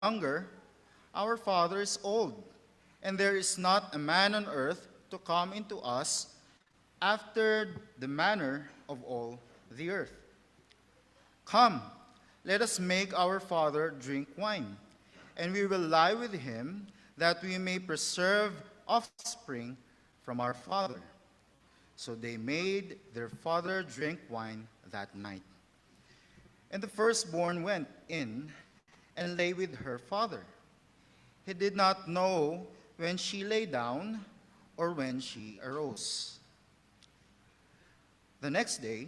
younger, our father is old, and there is not a man on earth to come into us after the manner of all the earth. Come, let us make our father drink wine, and we will lie with him, that we may preserve offspring from our father. So they made their father drink wine that night. And the firstborn went in and lay with her father. He did not know when she lay down or when she arose. The next day,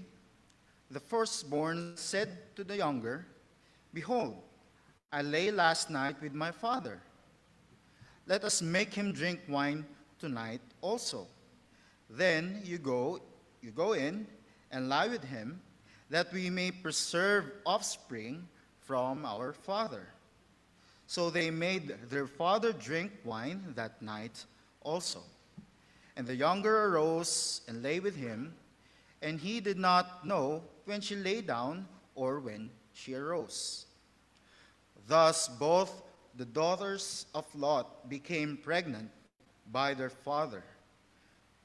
the firstborn said to the younger, Behold, I lay last night with my father. Let us make him drink wine tonight also. Then you go in and lie with him, that we may preserve offspring from our father. So they made their father drink wine that night also. And the younger arose and lay with him, and he did not know when she lay down or when she arose. Thus both the daughters of Lot became pregnant by their father.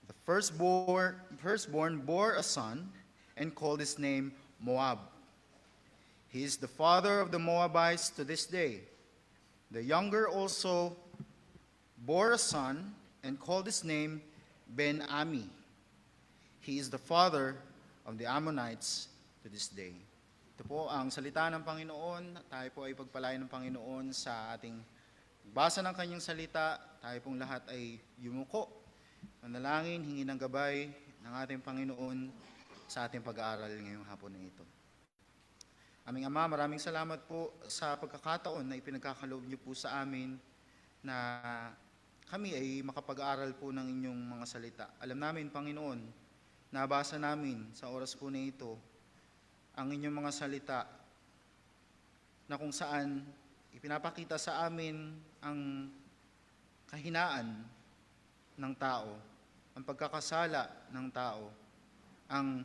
The firstborn bore a son and called his name Moab. He is the father of the Moabites to this day. The younger also bore a son and called his name Ben-Ami. He is the father of the Ammonites to this day. Ito po ang salita ng Panginoon. Tayo po ay pagpalain ng Panginoon sa ating basa ng kanyang salita. Tayo pong lahat ay yumuko, manalangin, hingi ng gabay ng ating Panginoon sa ating pag-aaral ngayong hapon na ito. Aming Ama, maraming salamat po sa pagkakataon na ipinagkakaloob niyo po sa amin na kami ay makapag-aaral po ng inyong mga salita. Alam namin, Panginoon, nabasa namin sa oras po na ito ang inyong mga salita na kung saan ipinapakita sa amin ang kahinaan ng tao, ang pagkakasala ng tao, ang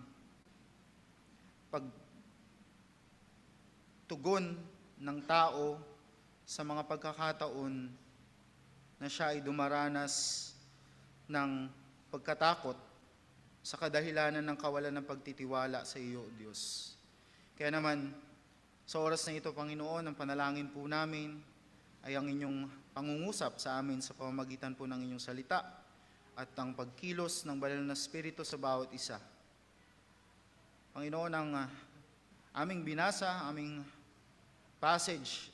pagtugon ng tao sa mga pagkakataon na siya ay dumaranas ng pagkatakot sa kadahilanan ng kawalan ng pagtitiwala sa iyo, Diyos. Kaya naman, sa oras na ito, Panginoon, ang panalangin po namin ay ang inyong pangungusap sa amin sa pamamagitan po ng inyong salita at ang pagkilos ng banal na Espiritu sa bawat isa. Panginoon, ang aming binasa, aming passage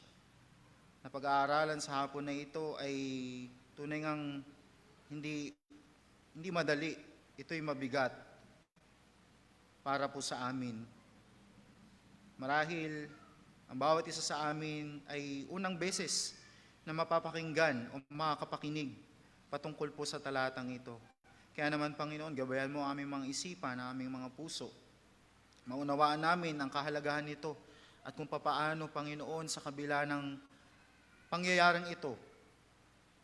na pag-aaralan sa hapon na ito ay tunay ngang hindi madali. Ito'y mabigat para po sa amin. Marahil, ang bawat isa sa amin ay unang beses na mapapakinggan o makakapakinig patungkol po sa talatang ito. Kaya naman, Panginoon, gabayan mo ang aming mga isipan, ang aming mga puso. Maunawaan namin ang kahalagahan nito at kung papaano, Panginoon, sa kabila ng pangyayaring ito,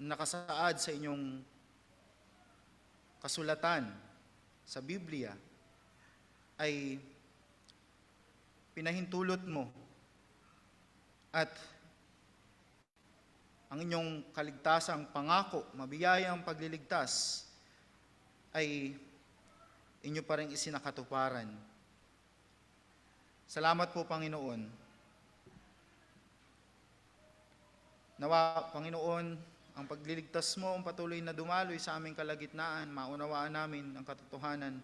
nakasaad sa inyong kasulatan sa Biblia, ay pinahintulot mo at ang inyong kaligtasang pangako, mabiyayang pagliligtas, ay inyo pa rin isinakatuparan. Salamat po, Panginoon. Nawa, Panginoon, ang pagliligtas mo ang patuloy na dumaloy sa aming kalagitnaan, maunawaan namin ang katotohanan,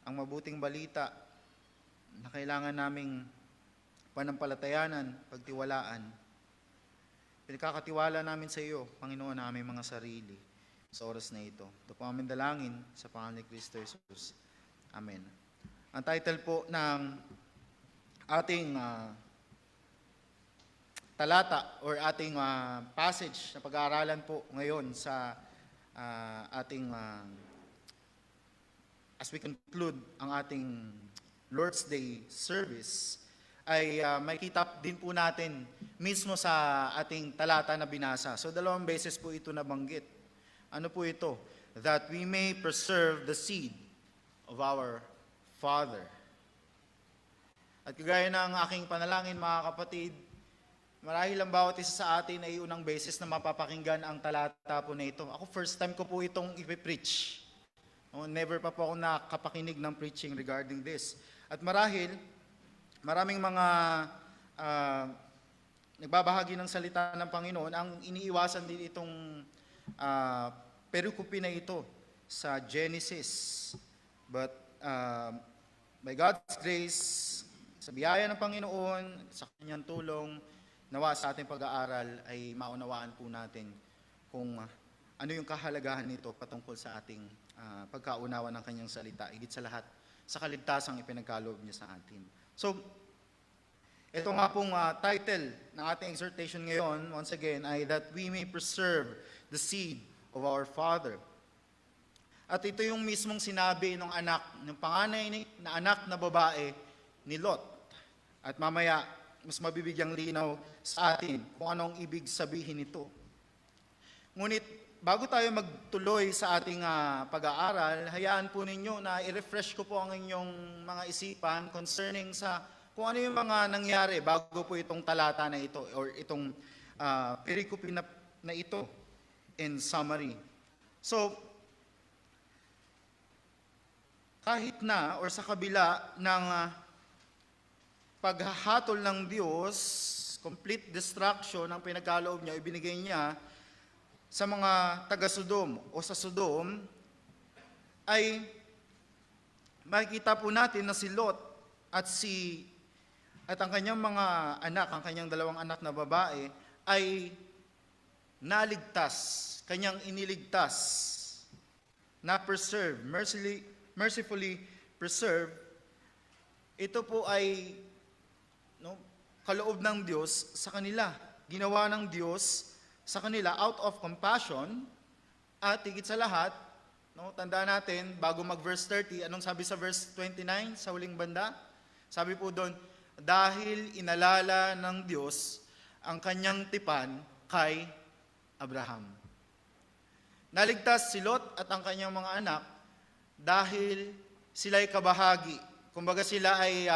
ang mabuting balita na kailangan naming panampalatayanan, pagtiwalaan. Pinagkakatiwala namin sa iyo, Panginoon, na aming mga sarili sa oras na ito. Ito po aming dalangin sa pangalan ni Kristo Jesus. Amen. Ang title po ng ating talata or ating passage na pag-aaralan po ngayon sa ating as we conclude ang ating Lord's Day service ay makikita din po natin mismo sa ating talata na binasa. So dalawang beses po ito nabanggit. Ano po ito? That we may preserve the seed of our Father. At kagaya ng aking panalangin, mga kapatid, marahil ang bawat isa sa atin ay unang beses na mapapakinggan ang talata po na ito. Ako first time ko po itong ipipreach. Never pa po ako nakapakinig ng preaching regarding this. At marahil, maraming mga nagbabahagi ng salita ng Panginoon, ang iniiwasan din itong perikupi na ito sa Genesis. But by God's grace, sa biyaya ng Panginoon, sa Kanyang tulong, nawa sa ating pag-aaral ay maunawaan po natin kung ano yung kahalagahan nito patungkol sa ating pagkaunawa ng Kanyang salita, higit sa lahat, sa kaligtasang ipinagkaloob niya sa atin. So, ito nga pong title ng ating exhortation ngayon, once again, ay that we may preserve the seed of our Father. At ito yung mismong sinabi ng anak, ng panganay na anak na babae ni Lot. At mamaya, mas mabibigyang linaw sa atin kung anong ibig sabihin nito. Ngunit, bago tayo magtuloy sa ating pag-aaral, hayaan po ninyo na i-refresh ko po ang inyong mga isipan concerning sa kung ano yung mga nangyari bago po itong talata na ito or itong perikupi na ito in summary. So, kahit na or sa kabila ng paghahatol ng Diyos, complete destruction ang pinagkaloob niya, ibinigay niya sa mga taga-Sodom o sa Sodom, ay makikita po natin na si Lot at ang kanyang mga anak, ang kanyang dalawang anak na babae, ay naligtas, kanyang iniligtas, na-preserve, mercifully preserve. Ito po ay kaloob ng Diyos sa kanila. Ginawa ng Diyos sa kanila out of compassion at higit sa lahat, tandaan natin, bago mag-verse 30, anong sabi sa verse 29 sa huling banda? Sabi po doon, dahil inalala ng Diyos ang kanyang tipan kay Abraham. Naligtas si Lot at ang kanyang mga anak dahil sila ay kabahagi. Kumbaga sila ay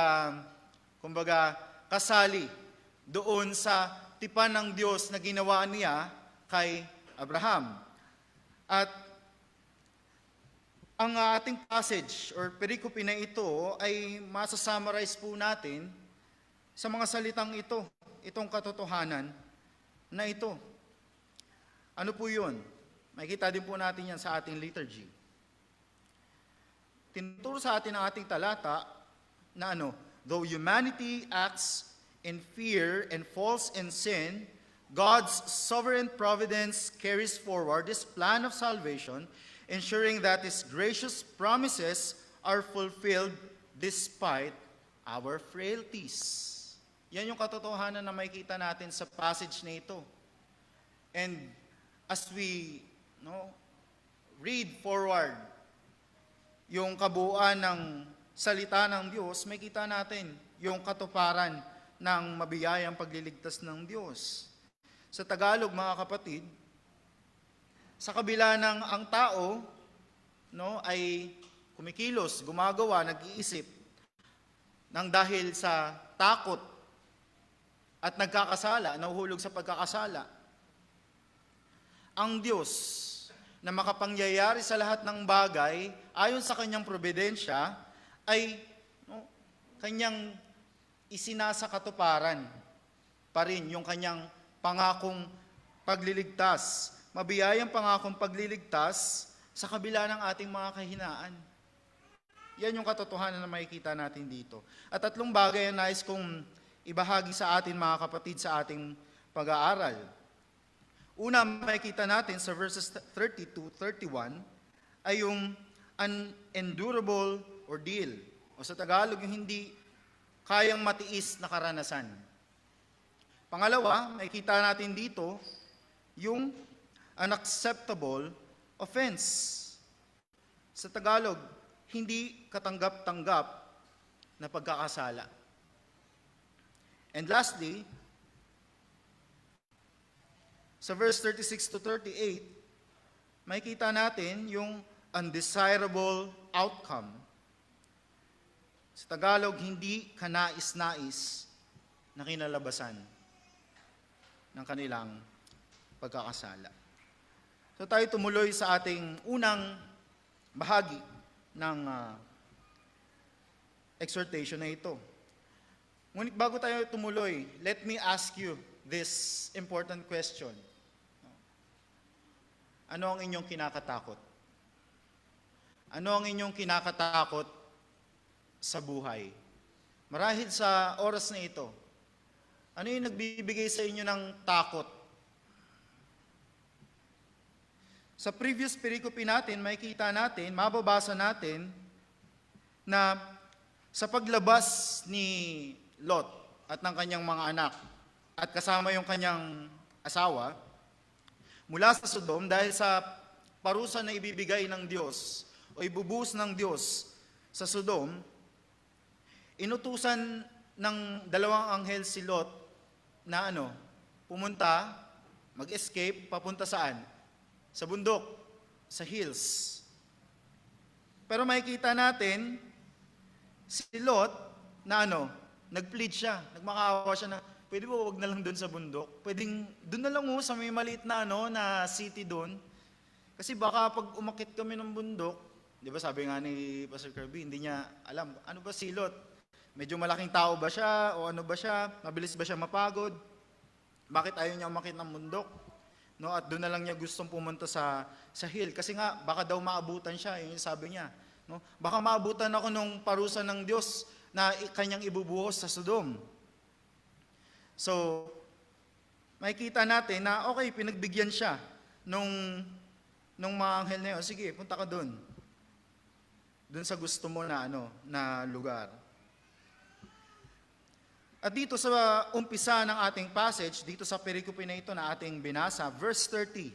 kasali doon sa tipan ng Diyos na ginawa niya kay Abraham. At ang ating passage or perikupi na ito ay masasummarize po natin sa mga salitang ito, itong katotohanan na ito. Ano po yun? Makikita din po natin yan sa ating liturgy. Tinuturo sa atin ang ating talata na though humanity acts in fear and falls in sin, God's sovereign providence carries forward this plan of salvation, ensuring that His gracious promises are fulfilled despite our frailties. Yan yung katotohanan na makikita natin sa passage na ito. And as we read forward yung kabuuan ng salita ng Diyos, makikita natin yung katuparan ng mabiyayang pagliligtas ng Diyos. Sa Tagalog, mga kapatid, sa kabila ng ang tao ay kumikilos, gumagawa, nag-iisip nang dahil sa takot at nagkakasala, nahuhulog sa pagkakasala. Ang Diyos na makapangyayari sa lahat ng bagay, ayon sa kanyang probidensya, ay kanyang isinasa katuparan pa rin yung kanyang pangakong pagliligtas, mabiyayang pangakong pagliligtas sa kabila ng ating mga kahinaan. Yan yung katotohanan na makikita natin dito. At tatlong bagay ang nais kong ibahagi sa atin, mga kapatid, sa ating pag-aaral. Una, makikita natin sa verses 30 to 31 ay yung unendurable ordeal. O sa Tagalog, yung hindi kayang matiis na karanasan. Pangalawa, makikita natin dito yung unacceptable offense. Sa Tagalog, hindi katanggap-tanggap na pagkakasala. And lastly, sa verse 36 to 38, makikita natin yung undesirable outcome. Sa Tagalog, hindi kanais-nais na kinalabasan. ng kanilang pagkakasala. So tayo tumuloy sa ating unang bahagi ng exhortation na ito. Ngunit bago tayo tumuloy, let me ask you this important question. Ano ang inyong kinakatakot? Ano ang inyong kinakatakot sa buhay? Marahil sa oras na ito, ano yung nagbibigay sa inyo ng takot? Sa previous pericope natin, makikita natin, mababasa natin, na sa paglabas ni Lot at ng kanyang mga anak, at kasama yung kanyang asawa, mula sa Sodom dahil sa parusa na ibibigay ng Diyos o ibubuhos ng Diyos sa Sodom, inutusan ng dalawang anghel si Lot na pumunta, mag-escape, papunta saan? Sa bundok, sa hills. Pero makikita natin, si Lot na nag-plead siya, nagmakaawa siya na, pwede ba wag na lang doon sa bundok? Pwedeng doon na lang sa may maliit na na city doon. Kasi baka pag umakit kami ng bundok, di ba sabi nga ni Pastor Kirby, hindi niya alam, ano ba si Lot? Medyo malaking tao ba siya? O ano ba siya? Mabilis ba siya mapagod? Bakit ayaw niya umakit ng bundok? At doon na lang niya gustong pumunta sa hill. Kasi nga, baka daw maabutan siya, yung sabi niya. Baka maabutan ako nung parusa ng Diyos na kanyang ibubuhos sa Sodom. So, makikita natin na okay, pinagbigyan siya nung mga anghel na yun. Sige, punta ka doon. Doon sa gusto mo na na lugar. At dito sa umpisa ng ating passage, dito sa pericope na ito na ating binasa, verse 30.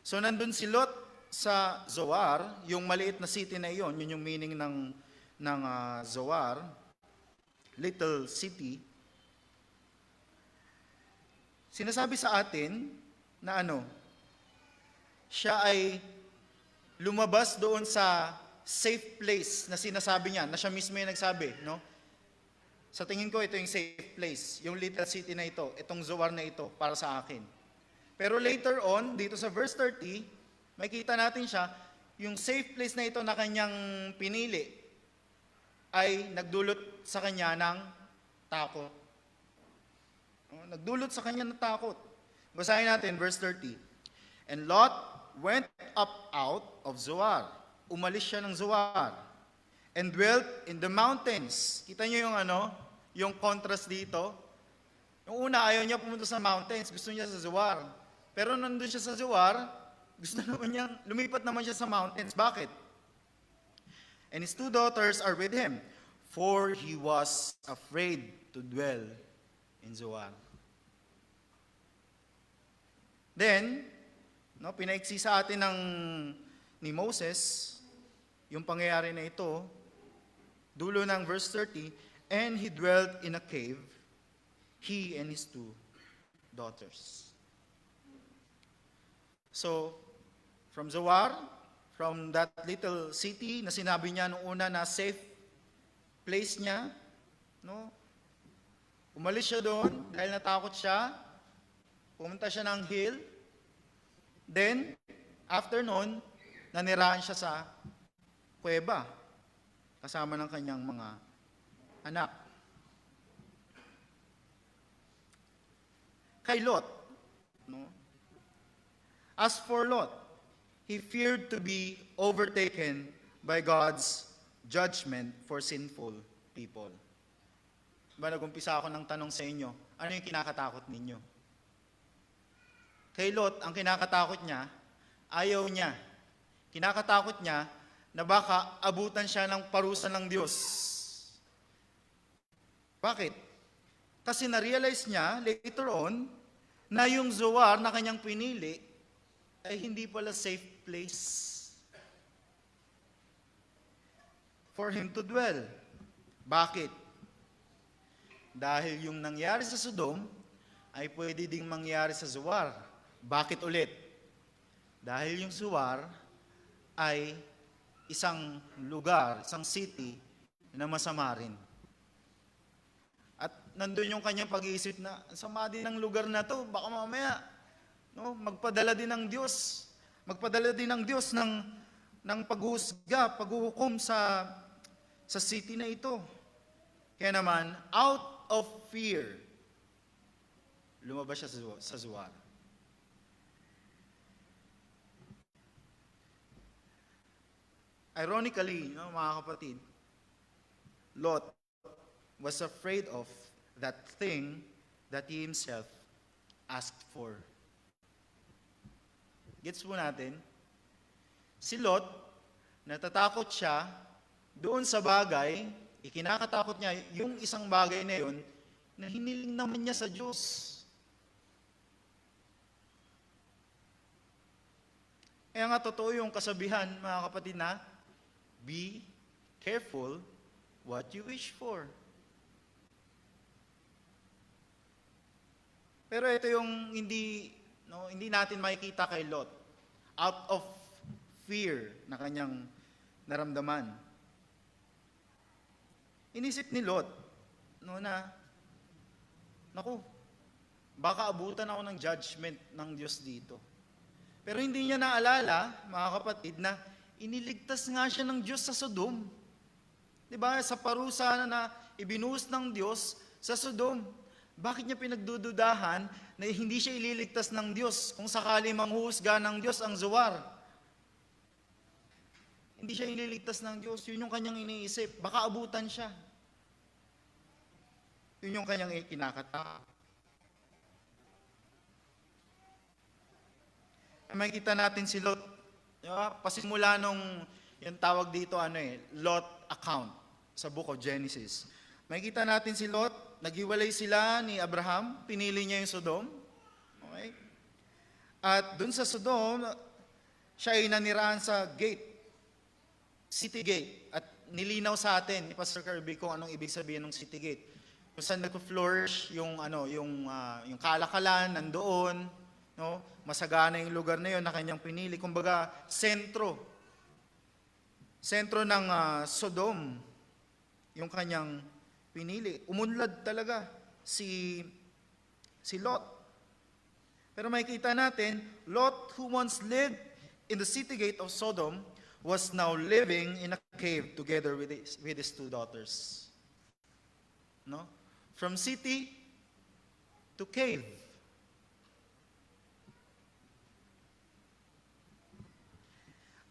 So, nandun si Lot sa Zoar, yung maliit na city na iyon, yun yung meaning ng Zoar, little city. Sinasabi sa atin na siya ay lumabas doon sa safe place na sinasabi niya, na siya mismo yung nagsabi, Sa tingin ko, ito yung safe place, yung little city na ito, itong Zoar na ito, para sa akin. Pero later on, dito sa verse 30, makikita natin siya, yung safe place na ito na kanyang pinili, ay nagdulot sa kanya ng takot. Nagdulot sa kanya ng takot. Basahin natin, verse 30. And Lot went up out of Zoar. Umalis siya ng Zoar. And dwelt in the mountains. Kita niyo yung yung contrast dito. Yung una, ayaw niya pumunta sa mountains. Gusto niya sa Zoar. Pero nandun siya sa Zoar, gusto naman niya, lumipat naman siya sa mountains. Bakit? And his two daughters are with him, for he was afraid to dwell in Zoar. Then, pinaiksi sa atin ni Moses, yung pangyayari na ito, dulo ng verse 30, and he dwelt in a cave, he and his two daughters. So, from Zoar, from that little city na sinabi niya nung una na safe place niya, umalis siya doon dahil natakot siya, pumunta siya ng hill, then, after noon, nanirahan siya sa kuweba, kasama ng kanyang mga anak. Kay Lot, as for Lot, he feared to be overtaken by God's judgment for sinful people. Nag-umpisa ako ng tanong sa inyo, ano yung kinakatakot ninyo? Kay Lot, ang kinakatakot niya, ayaw niya. Kinakatakot niya na baka abutan siya ng parusa ng Diyos. Bakit? Kasi na-realize niya later on na yung Zoar na kanyang pinili ay hindi pala safe place for him to dwell. Bakit? Dahil yung nangyari sa Sodom ay pwede ding mangyari sa Zoar. Bakit ulit? Dahil yung Zoar ay isang lugar, isang city na masama rin. At nandun yung kanyang pag-iisip na, "Ang sama din ng lugar na to, baka mamaya, no, magpadala din ng Diyos. Magpadala din ng Diyos ng paghuhusga, paghuhukom sa city na ito." Kaya naman, out of fear, lumabas siya sa Zoar. Ironically, no, mga kapatid, Lot was afraid of that thing that he himself asked for. Gets mo natin? Si Lot, natatakot siya doon sa bagay, ikinakatakot niya yung isang bagay na yun, na hiniling naman niya sa Diyos. Kaya nga totoo yung kasabihan, mga kapatid, na be careful what you wish for. Pero ito yung hindi natin makikita kay Lot. Out of fear na kanyang naramdaman. Inisip ni Lot, naku, baka abutan ako ng judgment ng Diyos dito. Pero hindi niya naalala, mga kapatid, na iniligtas nga siya ng Diyos sa Sodom. Diba? Sa parusa na ibinuhos ng Diyos sa Sodom. Bakit niya pinagdududahan na hindi siya ililigtas ng Diyos kung sakali manghuhusga ng Diyos ang Zoar? Hindi siya ililigtas ng Diyos. Yun yung kanyang iniisip. Baka abutan siya. Yun yung kanyang kinakata. Makikita natin si Lot. Diba? Pasimula nung yung tawag dito, Lot account sa Book of Genesis. Makikita natin si Lot, naghiwalay sila ni Abraham, pinili niya yung Sodom. Okay? At dun sa Sodom, siya ay naniraan sa gate, city gate. At nilinaw sa atin ni Pastor Kirby kung anong ibig sabihin ng city gate. Kung saan nag-flourish yung kalakalan nandoon, no? Masagana yung lugar na yun na kanyang pinili. Kumbaga, sentro ng Sodom, yung kanyang pinili. Umunlad talaga si Lot. Pero makikita natin, Lot, who once lived in the city gate of Sodom, was now living in a cave together with his two daughters. No? From city to cave.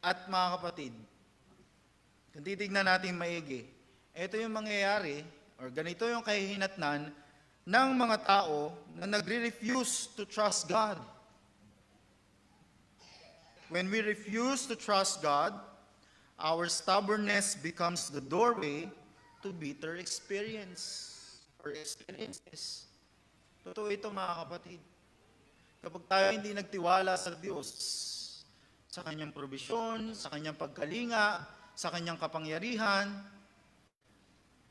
At mga kapatid, kung titignan natin maigi, ito yung mangyayari, or ganito yung kahihinatnan ng mga tao na nagre-refuse to trust God. When we refuse to trust God, our stubbornness becomes the doorway to bitter experiences. Totoo ito, mga kapatid. Kapag tayo hindi nagtiwala sa Diyos, sa kanyang probisyon, sa kanyang pagkalinga, sa kanyang kapangyarihan,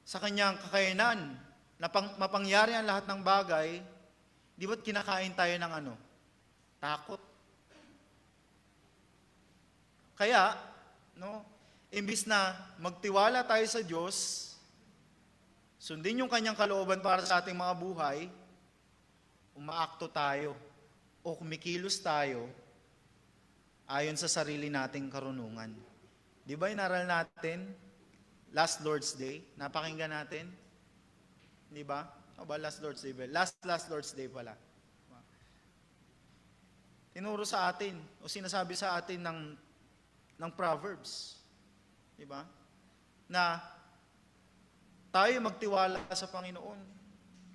sa kanyang kakayanan, na mapangyari ang lahat ng bagay, di ba't kinakain tayo ng takot? Kaya, imbis na magtiwala tayo sa Diyos, sundin yung kanyang kalooban para sa ating mga buhay, umaakto tayo o kumikilos tayo ayon sa sarili nating karunungan. Di ba inaral natin last Lord's Day? Napakinggan natin? Di ba? O ba last Lord's Day ba? Last Lord's Day pala. Tinuro sa atin o sinasabi sa atin ng Proverbs. Di ba? Na tayo magtiwala sa Panginoon.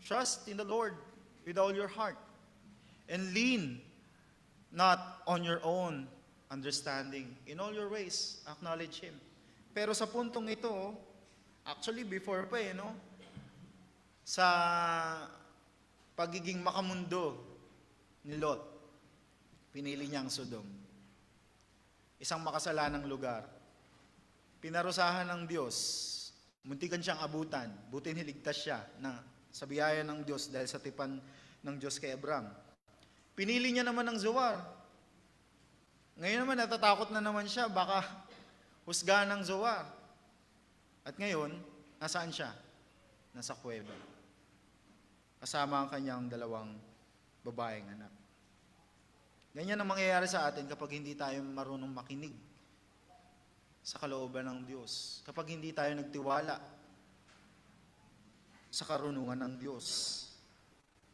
Trust in the Lord with all your heart. And lean not on your own understanding. In all your ways, acknowledge Him. Pero sa puntong ito, actually before pa sa pagiging makamundo ni Lot, pinili niya ang Sodom. Isang makasalanang lugar. Pinarusahan ng Diyos. Muntikan siyang abutan. Buti niligtas siya na sa biyaya ng Diyos dahil sa tipan ng Diyos kay Abraham. Pinili niya naman ang Zoar. Ngayon naman natatakot na naman siya, baka husgahan ng Zoar. At ngayon, nasaan siya? Nasa kuweba. kasama ang kanyang dalawang babaeng anak. Ganyan ang mangyayari sa atin kapag hindi tayo marunong makinig sa kalooban ng Diyos. Kapag hindi tayo nagtiwala sa karunungan ng Diyos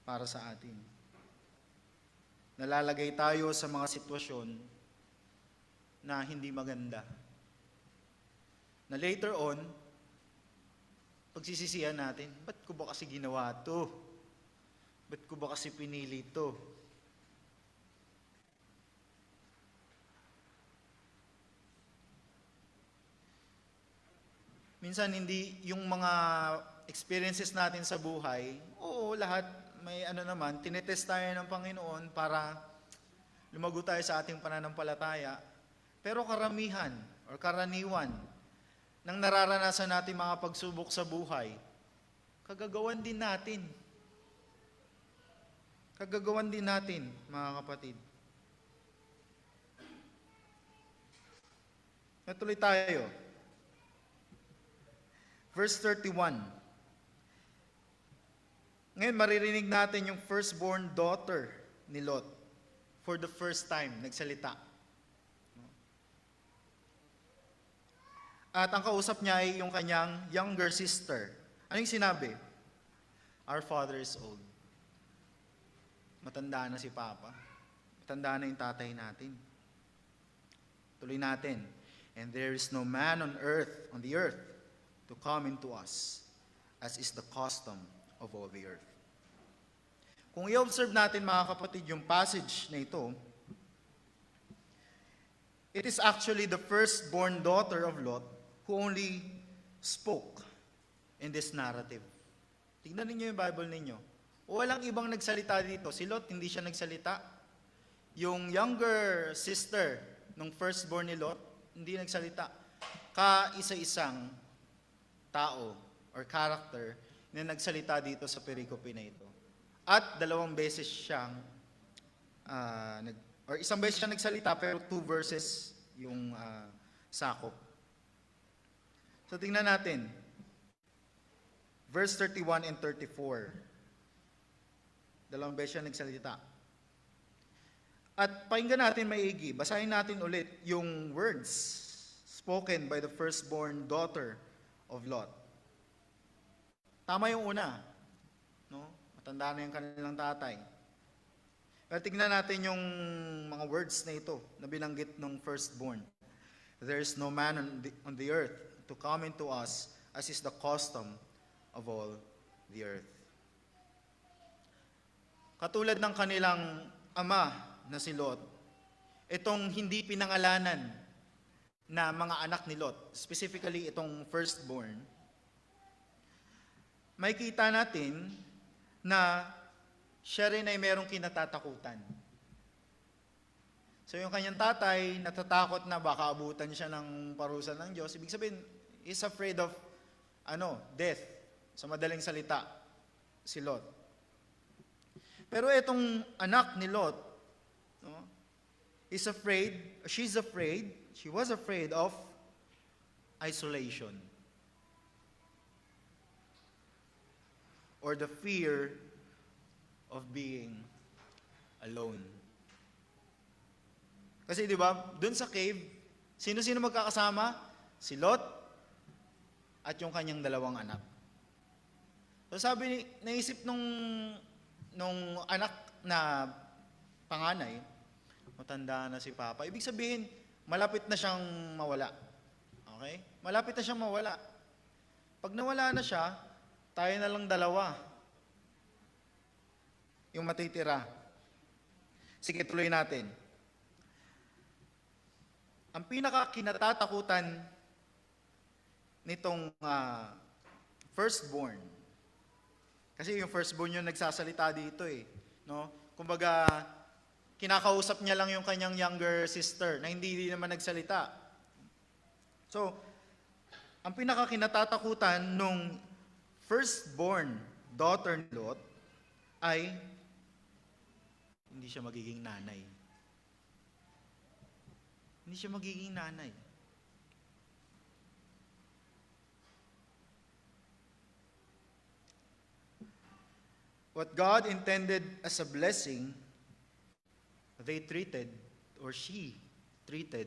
para sa atin. Nalalagay tayo sa mga sitwasyon na hindi maganda. Na later on, pagsisisihan natin, ba't ko ba kasi ginawa to? Ba't ko ba kasi pinili to? Minsan hindi yung mga experiences natin sa buhay, oo, lahat may naman, tinetest tayo ng Panginoon para lumago tayo sa ating pananampalataya. Pero karamihan or karaniwan ng nararanasan natin mga pagsubok sa buhay, kagagawan din natin. Kagagawan din natin, mga kapatid. Natuloy tayo. Verse 31. Ngayon, maririnig natin yung firstborn daughter ni Lot for the first time, nagsalita. At ang kausap niya ay yung kanyang younger sister. Ano yung sinabi? Our father is old. Matanda na si Papa. Matanda na yung tatay natin. Tuloy natin. And there is no man on the earth, to come into us, as is the custom of all the earth. Kung i-observe natin mga kapatid yung passage na ito, it is actually the firstborn daughter of Lot who only spoke in this narrative. Tignan ninyo yung Bible ninyo. Walang ibang nagsalita dito. Si Lot, hindi siya nagsalita. Yung younger sister ng firstborn ni Lot, hindi nagsalita. Kaisa-isang tao or character na nagsalita dito sa perikope na ito. At dalawang beses siyang, isang beses siya nagsalita pero 2 verses yung sakop. So tingnan natin. Verse 31 and 34. Dalawang beses siya nagsalita. At pakinggan natin maigi. Basahin natin ulit yung words spoken by the firstborn daughter of Lot. Tama yung una. No? Matanda na yung kanilang tatay. Pero tignan natin yung mga words na ito na binanggit ng firstborn. There is no man on the earth to come into us as is the custom of all the earth. Katulad ng kanilang ama na si Lot, itong hindi pinangalanan na mga anak ni Lot, specifically itong firstborn, makikita natin na siya rin ay merong kinatatakutan. So yung kanyang tatay, natatakot na baka abutan siya ng parusa ng Diyos. Ibig sabihin, he's afraid of death. Sa madaling salita, si Lot. Pero itong anak ni Lot, she was afraid of isolation. Or the fear of being alone. Kasi di ba, dun sa cave, sino-sino magkakasama? Si Lot at yung kanyang dalawang anak. So sabi, naisip nung anak na panganay, matanda na si Papa. Ibig sabihin, malapit na siyang mawala. Okay? Malapit na siyang mawala. Pag nawala na siya, tayo na lang dalawa yung matitira. Sige, tuloy natin. Ang pinaka-kinatatakutan nitong firstborn, kasi yung firstborn yung nagsasalita dito no? Kumbaga, kinakausap niya lang yung kanyang younger sister na hindi naman nagsalita. So, ang pinaka-kinatatakutan nung firstborn daughter ni Lot ay hindi siya magiging nanay. Hindi siya magiging nanay. What God intended as a blessing, they treated, or she treated,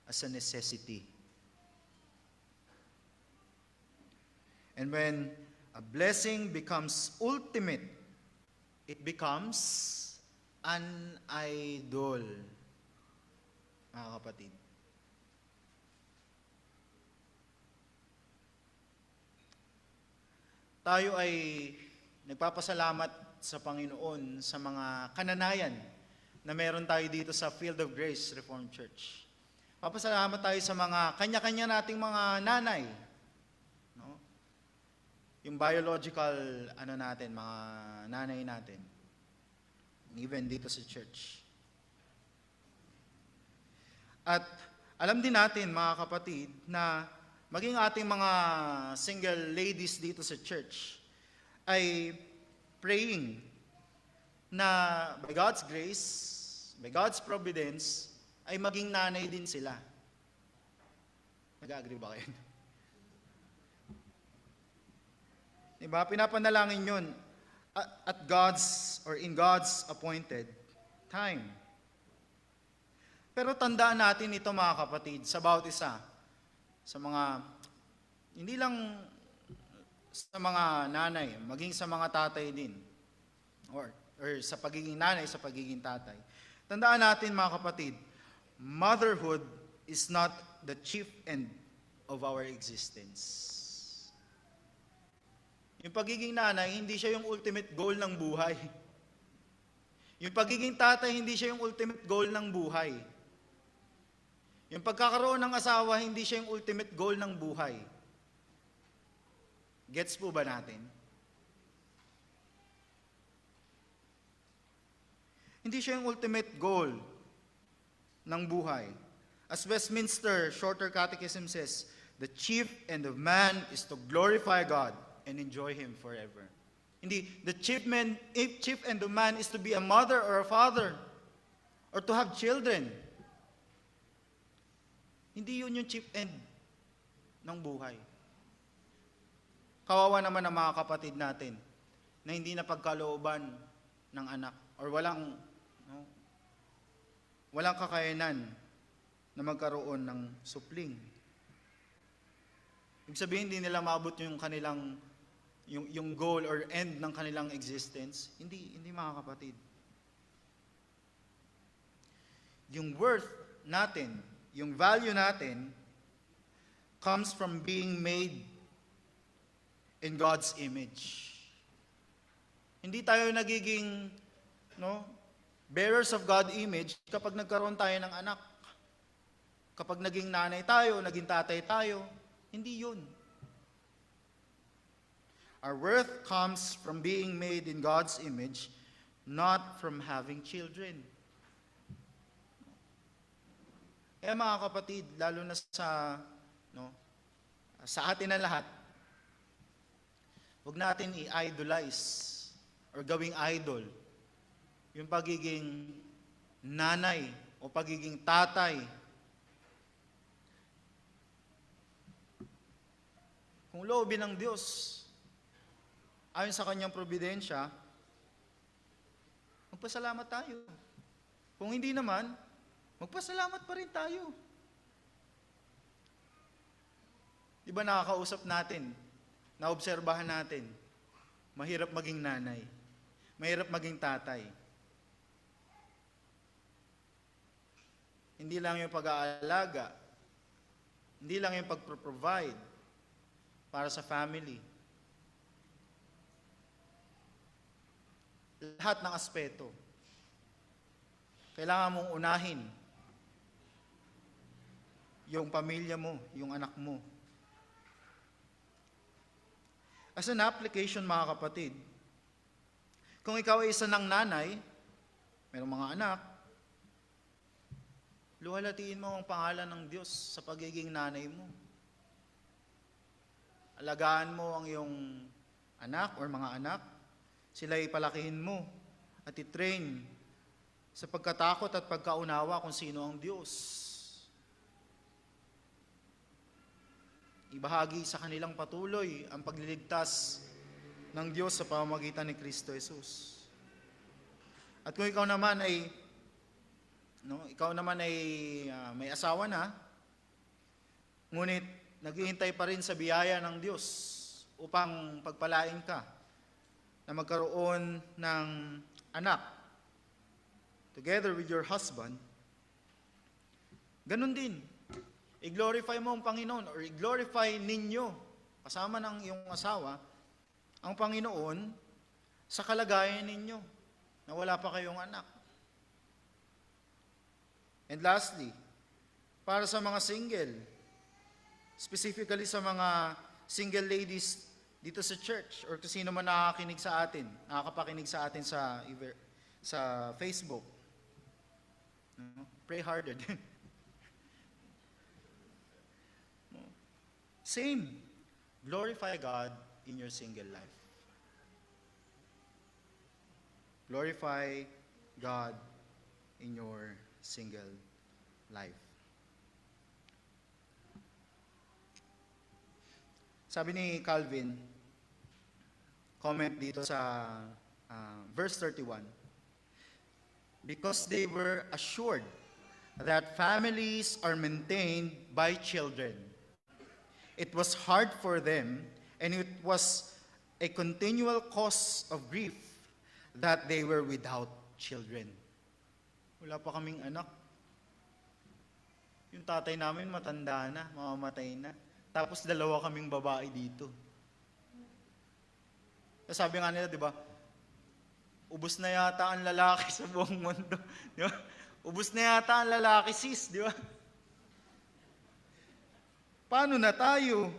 as a necessity. And when a blessing becomes ultimate, it becomes an idol, mga kapatid. Tayo ay nagpapasalamat sa Panginoon sa mga kananayan na meron tayo dito sa Field of Grace Reformed Church. Papasalamat tayo sa mga kanya-kanya nating mga nanay. No? Yung biological natin, mga nanay natin. Even dito sa church. At alam din natin, mga kapatid, na maging ating mga single ladies dito sa church ay praying na by God's grace, by God's providence, ay maging nanay din sila. Nag-agree ba kayo? Diba? Pinapanalangin yun at God's or in God's appointed time. Pero tandaan natin ito, mga kapatid, sa bawat isa. Sa mga, hindi lang sa mga nanay, maging sa mga tatay din. Or sa pagiging nanay, sa pagiging tatay. Tandaan natin, mga kapatid, motherhood is not the chief end of our existence. Yung pagiging nanay, hindi siya yung ultimate goal ng buhay. Yung pagiging tatay, hindi siya yung ultimate goal ng buhay. Yung pagkakaroon ng asawa, hindi siya yung ultimate goal ng buhay. Gets po ba natin? Hindi siya yung ultimate goal ng buhay. As Westminster Shorter Catechism says, the chief end of man is to glorify God and enjoy Him forever. Hindi, the chief end of man is to be a mother or a father or to have children. Hindi yun yung chief end ng buhay. Kawawa naman ang mga kapatid natin na hindi na pagkalooban ng anak or walang kakayanan na magkaroon ng supling. Ibig sabihin, hindi nila maabot yung kanilang yung goal or end ng kanilang existence. Hindi mga kapatid. Yung worth natin, yung value natin comes from being made in God's image. Hindi tayo nagiging bearers of God's image kapag nagkaroon tayo ng anak. Kapag naging nanay tayo, naging tatay tayo, hindi yun. Our worth comes from being made in God's image, not from having children. Kaya mga kapatid, lalo na sa atin na lahat, huwag natin i-idolize or gawing idol yung pagiging nanay o pagiging tatay. Kung loobin ng Diyos, ayon sa kanyang providensya, magpasalamat tayo. Kung hindi naman, magpasalamat pa rin tayo. Di ba nakakausap natin, naobserbahan natin, mahirap maging nanay, mahirap maging tatay. Hindi lang yung pag-aalaga, hindi lang yung pag-provide para sa family. Lahat ng aspeto. Kailangan mong unahin yung pamilya mo, yung anak mo. As an application, mga kapatid, kung ikaw ay isa ng nanay, mayroong mga anak, luwalhatiin mo ang pangalan ng Diyos sa pagiging nanay mo. Alagaan mo ang iyong anak or mga anak, sila ipalakihin mo at itrain sa pagkatakot at pagkaunawa kung sino ang Diyos. Ibahagi sa kanilang patuloy ang pagliligtas ng Diyos sa pamamagitan ni Kristo Jesus. At kung ikaw naman ay may asawa na, ngunit naghihintay pa rin sa biyaya ng Diyos upang pagpalain ka na magkaroon ng anak together with your husband, ganun din. I-glorify mo ang Panginoon or i-glorify ninyo kasama ng iyong asawa ang Panginoon sa kalagayan ninyo na wala pa kayong anak. And lastly, para sa mga single, specifically sa mga single ladies dito sa church or kung sino man nakakapakinig sa atin sa Facebook, pray harder din. Same. Glorify God in your single life. Glorify God in your single life. Sabi ni Calvin, comment dito sa verse 31, because they were assured that families are maintained by children, it was hard for them, and it was a continual cause of grief that they were without children. Wala pa kaming anak. Yung tatay namin matanda na, mamamatay na. Tapos 2 kaming babae dito. Sabi nga nila, di ba, ubos na yata ang lalaki sa buong mundo. Di ba? Ubos na yata ang lalaki, sis, di ba? Paano na tayo?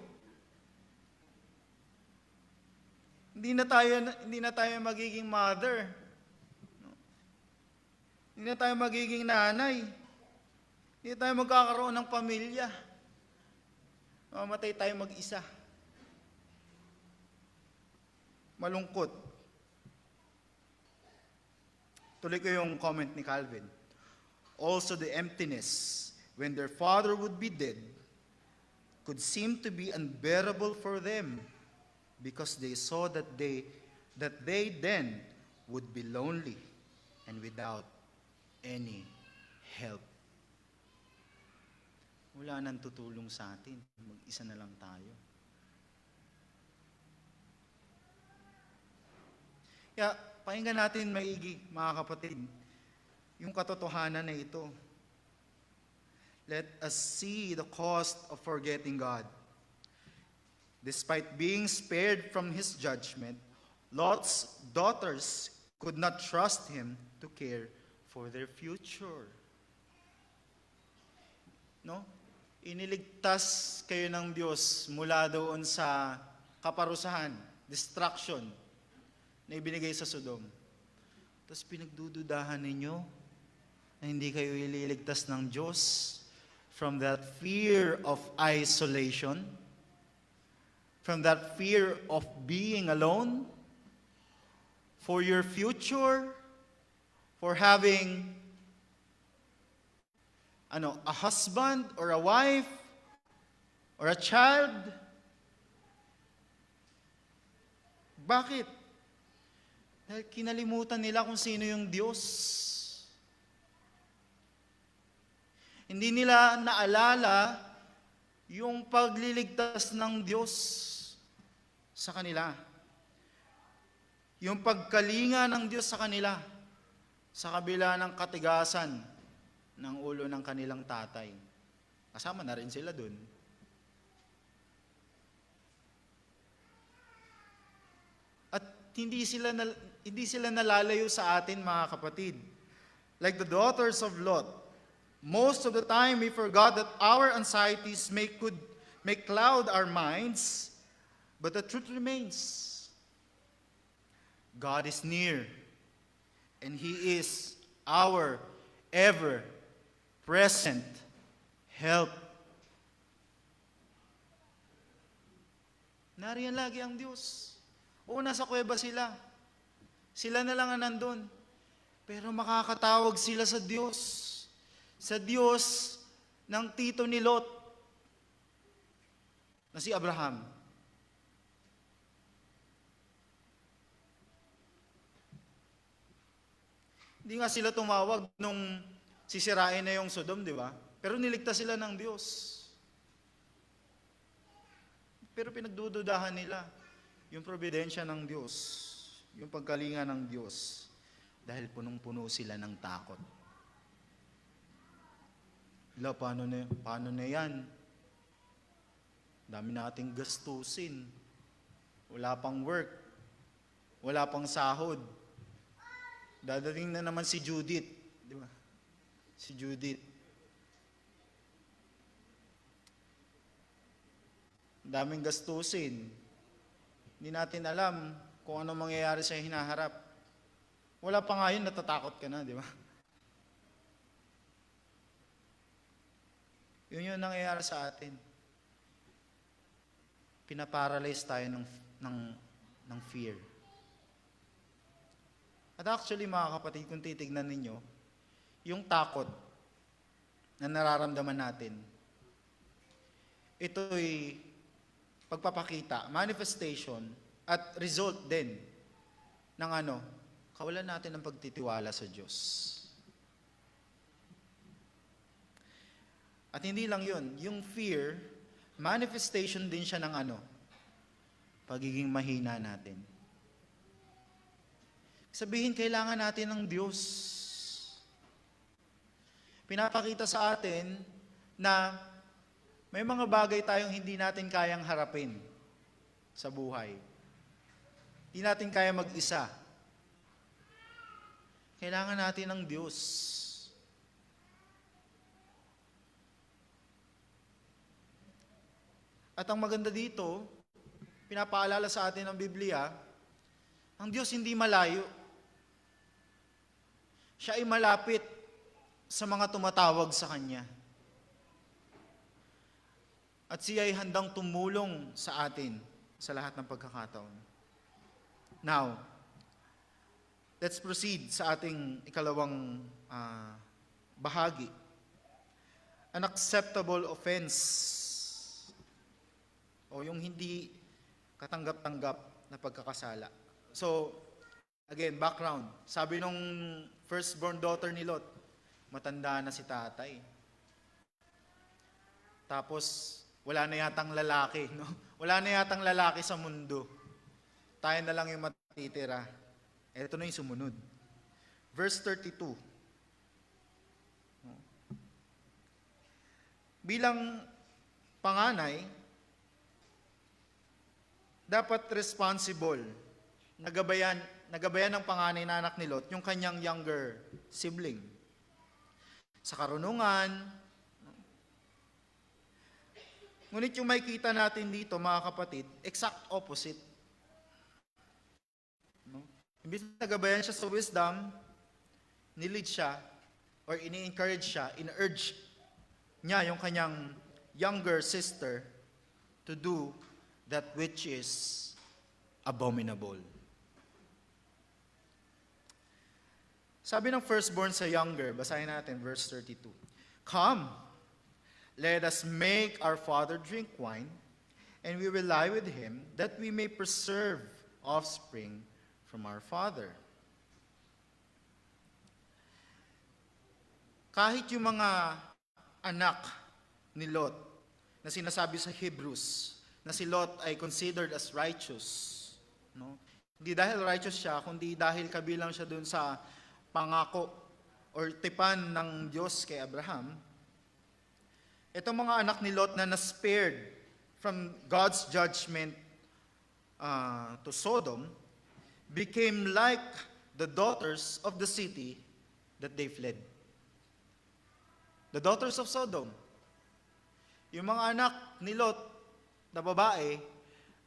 Hindi na tayo magiging mother. Hindi na tayo magiging nanay. Hindi na tayo magkakaroon ng pamilya. Mamatay tayo mag-isa. Malungkot. Tuloy ko yung comment ni Calvin. Also the emptiness when their father would be dead could seem to be unbearable for them because they saw that they then would be lonely and without any help. Wala nang tutulong sa atin. Mag-isa na lang tayo. Kaya, pakinggan natin maigi, mga kapatid, yung katotohanan na ito. Let us see the cost of forgetting God. Despite being spared from His judgment, Lot's daughters could not trust him to care for their future. No? Iniligtas kayo ng Diyos mula doon sa kaparusahan, destruction na ibinigay sa Sodom. Tapos pinagdududahan ninyo na hindi kayo ililigtas ng Diyos from that fear of isolation, from that fear of being alone, for your future, for having a husband or a wife or a child. Bakit? Dahil kinalimutan nila kung sino yung Diyos. Hindi nila naalala yung pagliligtas ng Diyos sa kanila. Yung pagkalinga ng Diyos sa kanila sa kabila ng katigasan ng ulo ng kanilang tatay. Kasama na rin sila dun. At hindi sila nalalayo sa atin, mga kapatid. Like the daughters of Lot, most of the time, we forgot that our anxieties may cloud our minds, but the truth remains. God is near, and He is our ever-present help. Nariyan lagi ang Diyos. Oo, nasa kuweba sila. Sila na lang ang nandun. Pero makakatawag sila sa Diyos. Sa Diyos ng tito ni Lot na si Abraham. Hindi nga sila tumawag nung sisirain na yung Sodom, di ba? Pero niligtas sila ng Diyos. Pero pinagdududahan nila yung providensya ng Diyos, yung pagkalinga ng Diyos, dahil punong-puno sila ng takot. Paano na yan? Dami nating gastusin. Wala pang work. Wala pang sahod. Dadating na naman si Judith. Di ba? Si Judith. Daming gastusin. Hindi natin alam kung ano mangyayari sa hinaharap. Wala pa nga yun, natatakot ka na, di ba? Yun yung nangyayari sa atin. Pinaparalyze tayo ng fear. At actually, mga kapatid, kung titignan ninyo, yung takot na nararamdaman natin, ito'y pagpapakita, manifestation, at result din ng kawalan natin ng pagtitiwala sa Diyos. At hindi lang yun, yung fear, manifestation din siya ng pagiging mahina natin. Sabihin, kailangan natin ng Diyos. Pinapakita sa atin na may mga bagay tayong hindi natin kayang harapin sa buhay. Hindi natin kaya mag-isa. Kailangan natin ng Diyos. At ang maganda dito, pinapaalala sa atin ng Biblia, ang Diyos hindi malayo. Siya ay malapit sa mga tumatawag sa Kanya. At siya ay handang tumulong sa atin sa lahat ng pagkakataon. Now, let's proceed sa ating ikalawang bahagi. An acceptable offense. O yung hindi katanggap-tanggap na pagkakasala. So, again, background. Sabi nung firstborn daughter ni Lot, matanda na si tatay. Tapos, wala na yatang lalaki, no? Wala na yatang lalaki sa mundo. Tayo na lang yung matitira. Ito na yung sumunod. Verse 32. Bilang panganay, dapat responsible. Nagabayan ng panganay na anak ni Lot, yung kanyang younger sibling. Sa karunungan. Ngunit yung makikita natin dito, mga kapatid, exact opposite. No? Imbis na nagabayan siya sa wisdom, nilid siya, or ini-encourage siya, in-urge niya yung kanyang younger sister to do that which is abominable. Sabi ng firstborn sa younger, basahin natin verse 32. Come, let us make our father drink wine, and we will lie with him, that we may preserve offspring from our father. Kahit yung mga anak ni Lot na sinasabi sa Hebrews, na si Lot ay considered as righteous. No? Hindi dahil righteous siya, kundi dahil kabilang siya dun sa pangako or tipan ng Diyos kay Abraham. Itong mga anak ni Lot na na-spared from God's judgment to Sodom became like the daughters of the city that they fled. The daughters of Sodom. Yung mga anak ni Lot na babae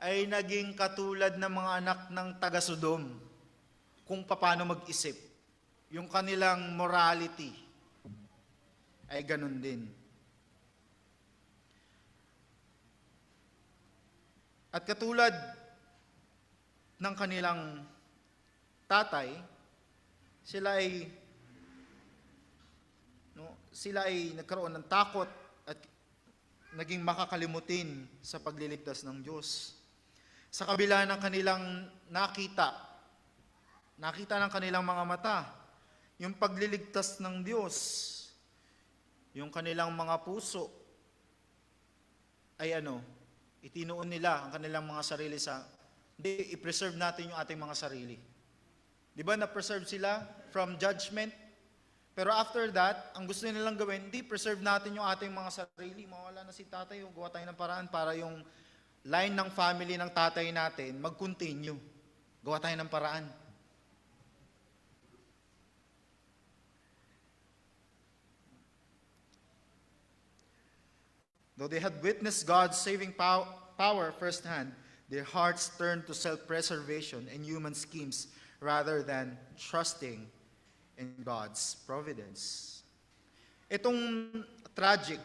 ay naging katulad ng mga anak ng taga-Sodom kung paano mag-isip. Yung kanilang morality ay ganun din. At katulad ng kanilang tatay, sila ay nagkaroon ng takot at naging makakalimutin sa pagliligtas ng Diyos. Sa kabila ng kanilang nakita ng kanilang mga mata, yung pagliligtas ng Diyos, yung kanilang mga puso, ay itinuon nila ang kanilang mga sarili sa, hindi, i-preserve natin yung ating mga sarili. Di ba na-preserve sila from judgment? Pero after that, ang gusto nilang gawin, hindi, preserve natin yung ating mga sarili. Mawala na si tatay, gawa tayo ng paraan para yung line ng family ng tatay natin mag-continue. Gawa tayo ng paraan. Though they had witnessed God's saving power firsthand, their hearts turned to self-preservation and human schemes rather than trusting in God's providence. Itong tragic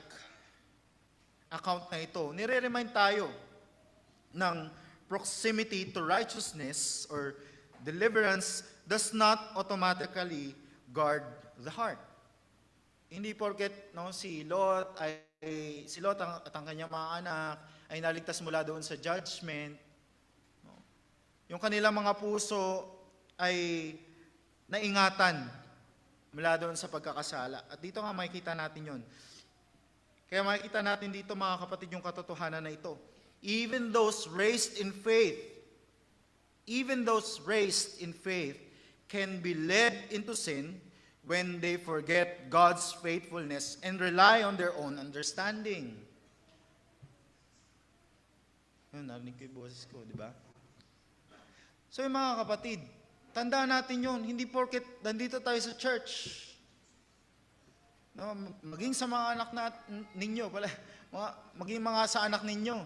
account na ito, nire-remind tayo ng proximity to righteousness or deliverance does not automatically guard the heart. Hindi porket si Lot at ang kanyang mga anak ay naligtas mula doon sa judgment. Yung kanilang mga puso ay naingatan mula doon sa pagkakasala. At dito nga makikita natin yon. Kaya makikita natin dito mga kapatid yung katotohanan na ito. Even those raised in faith can be led into sin when they forget God's faithfulness and rely on their own understanding. Yun, narinig ko yung boses ko, di ba? So yung mga kapatid, tandaan natin yun, hindi porket nandito tayo sa church. Maging sa mga anak ninyo, maging mga sa anak ninyo.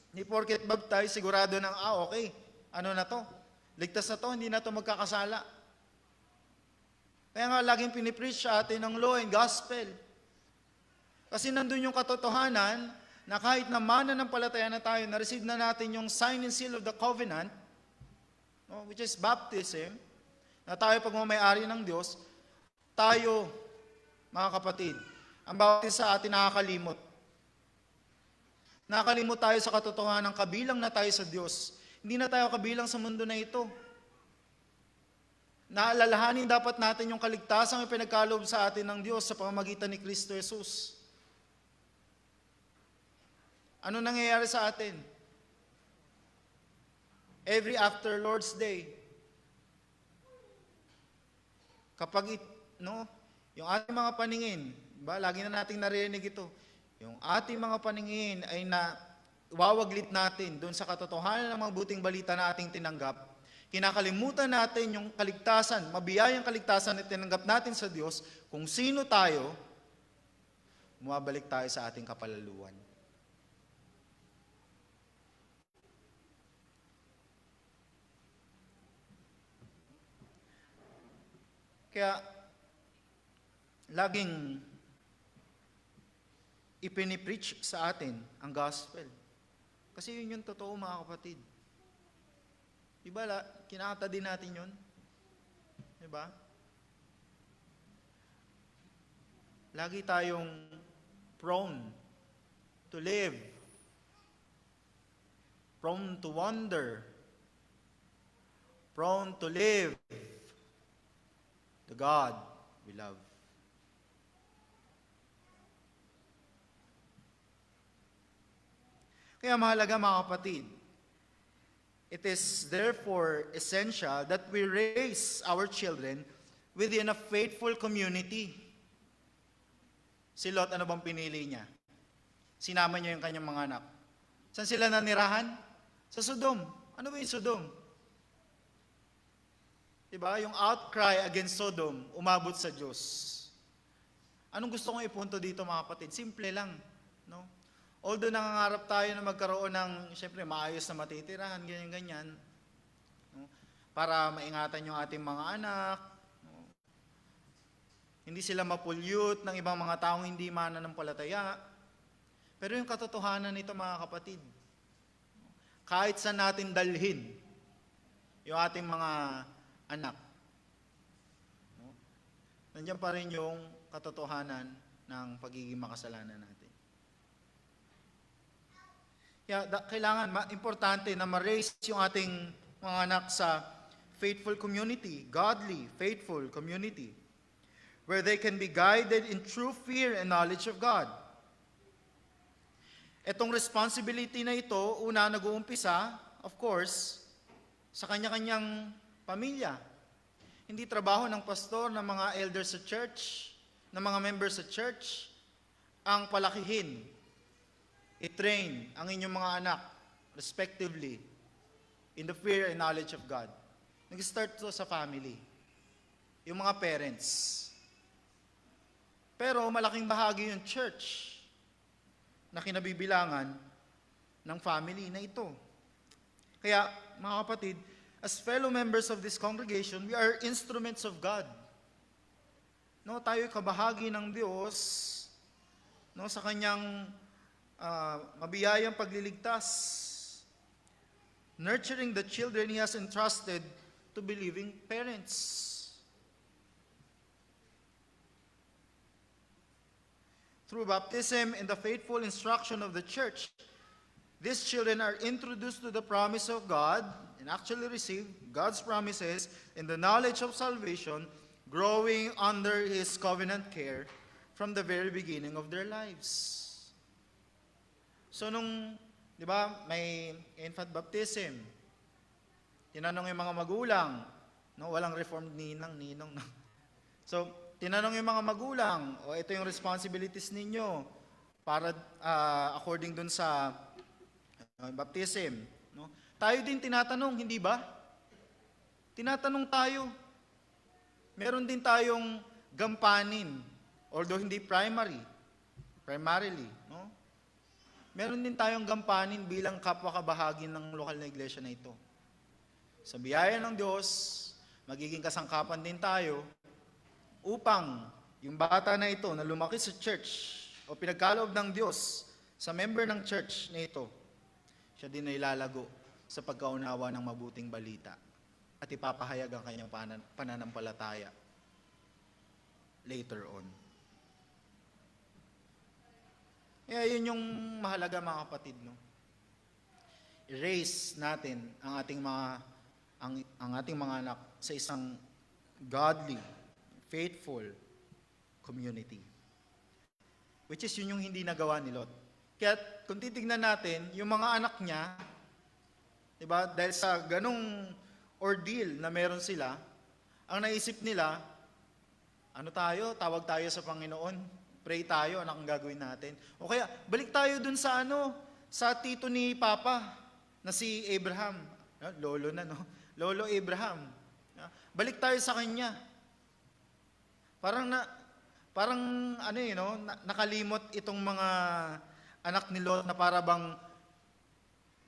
Hindi porket baptize, sigurado ng, okay, ano na to? Ligtas na to, hindi na to magkakasala. Kaya nga laging pinipreach sa atin ng law and gospel. Kasi nandun yung katotohanan na kahit na mananampalataya na tayo, na-receive na natin yung sign and seal of the covenant, which is baptism, na tayo pagmamayari ng Diyos, tayo, mga kapatid, ang bawat isa sa atin nakakalimot. Nakakalimot tayo sa katotohanan, kabilang na tayo sa Diyos. Hindi na tayo kabilang sa mundo na ito. Naalalahanin dapat natin yung kaligtasang ipinagkaloob sa atin ng Diyos sa pamamagitan ni Kristo Jesus. Ano nangyayari sa atin? Every after Lord's Day, kapag yung ating mga paningin, lagi na nating narinig ito, yung ating mga paningin ay wawaglit natin doon sa katotohanan ng mga buting balita na ating tinanggap, kinakalimutan natin yung kaligtasan, mabiyayang kaligtasan na tinanggap natin sa Diyos, kung sino tayo, bumabalik tayo sa ating kapalaluan. Kaya, laging ipinipreach sa atin ang gospel. Kasi yun yung totoo, mga kapatid. Diba, kinakata din natin yun? Diba? Lagi tayong prone to live, prone to wander, prone to live the God we love. Kaya mahalaga, mga kapatid, it is therefore essential that we raise our children within a faithful community. Si Lot, ano bang pinili niya? Sinama niya yung kanyang mga anak. Saan sila nanirahan? Sa Sodom. Ano ba yung Sodom? Diba? Yung outcry against Sodom, umabot sa Diyos. Anong gusto kong ipunto dito, mga kapatid? Simple lang. No? Although nangangarap tayo na magkaroon ng, siyempre, maayos na matitirahan, ganyan-ganyan, no? Para maingatan yung ating mga anak, no? Hindi sila mapollute ng ibang mga taong hindi mananampalataya. Pero yung katotohanan nito, mga kapatid, kahit saan natin dalhin yung ating mga anak, no? Nandiyan pa rin yung katotohanan ng pagiging makasalanan natin. Kaya kailangan, importante na ma-raise yung ating mga anak sa faithful community, godly, faithful community, where they can be guided in true fear and knowledge of God. Itong responsibility na ito, una nag-uumpisa, of course, sa kanya-kanyang pamilya. Hindi trabaho ng pastor, ng mga elders sa church, ng mga members sa church, ang palakihin, i-train ang inyong mga anak, respectively, in the fear and knowledge of God. Nag-start to sa family, yung mga parents. Pero malaking bahagi yung church na kinabibilangan ng family na ito. Kaya, mga kapatid, as fellow members of this congregation, we are instruments of God. No, tayo kabahagi ng Diyos, no, sa kanyang mabiyayang pagliligtas, nurturing the children He has entrusted to believing parents. Through baptism and the faithful instruction of the church, these children are introduced to the promise of God and actually receive God's promises in the knowledge of salvation, growing under His covenant care from the very beginning of their lives. So nung, di ba, may infant baptism, tinanong yung mga magulang, no, walang reformed ninong. So, tinanong yung mga magulang, ito yung responsibilities ninyo para according dun sa baptism. No? Tayo din tinatanong, hindi ba? Tinatanong tayo. Meron din tayong gampanin, although hindi primarily. No? Meron din tayong gampanin bilang kapwa kabahagi ng lokal na iglesia na ito. Sa biyaya ng Diyos, magiging kasangkapan din tayo upang yung bata na ito na lumaki sa church o pinagkaloob ng Diyos sa member ng church na ito, siya din ay lalago sa pagkaunawa ng mabuting balita at ipapahayag ang kanyang pananampalataya later on. Kaya yun yung mahalaga, mga kapatid, no? I-raise natin ang ating mga anak sa isang godly, faithful community. Which is yun yung hindi nagawa ni Lot. Kaya kung titignan natin, yung mga anak niya, diba, dahil sa ganong ordeal na meron sila, ang naisip nila, tawag tayo sa Panginoon, pray tayo, ang gagawin natin. O kaya, balik tayo dun sa sa tito ni Papa, na si Abraham. Lolo na, no? Lolo Abraham. Balik tayo sa kanya. Nakalimot itong mga anak ni Lot na para bang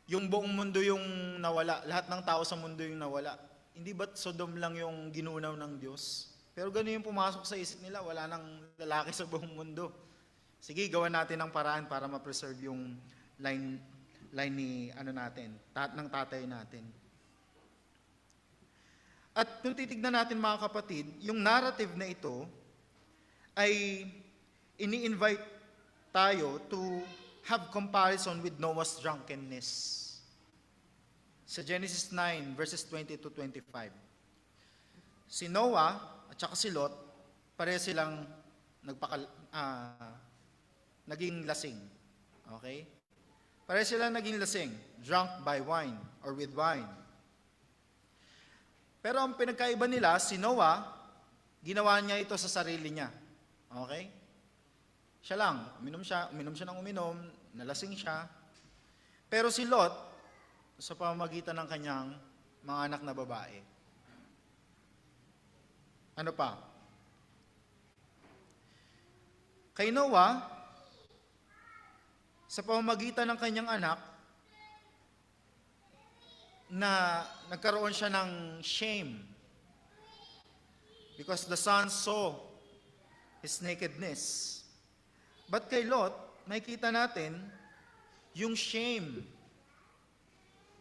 yung buong mundo yung nawala, lahat ng tao sa mundo yung nawala. Hindi ba't Sodom lang yung ginunaw ng Diyos? Pero gano'n yung pumasok sa isip nila, wala nang lalaki sa buong mundo. Sige, gawan natin ang paraan para ma-preserve yung line ni ng tatay natin. At kung titignan natin, mga kapatid, yung narrative na ito ay ini-invite tayo to have comparison with Noah's drunkenness. Sa Genesis 9, verses 20 to 25. Si Noah at saka si Lot, pareho silang naging lasing. Okay? Pareho silang naging lasing, drunk by wine or with wine. Pero ang pinagkaiba nila, si Noah, ginawa niya ito sa sarili niya. Okay? Siya lang, uminom siya ng uminom, nalasing siya. Pero si Lot, sa pamamagitan ng kanyang mga anak na babae. Ano pa? Kay Noah, sa pamamagitan ng kanyang anak, na nagkaroon siya ng shame because the son saw his nakedness. But kay Lot, makikita natin, yung shame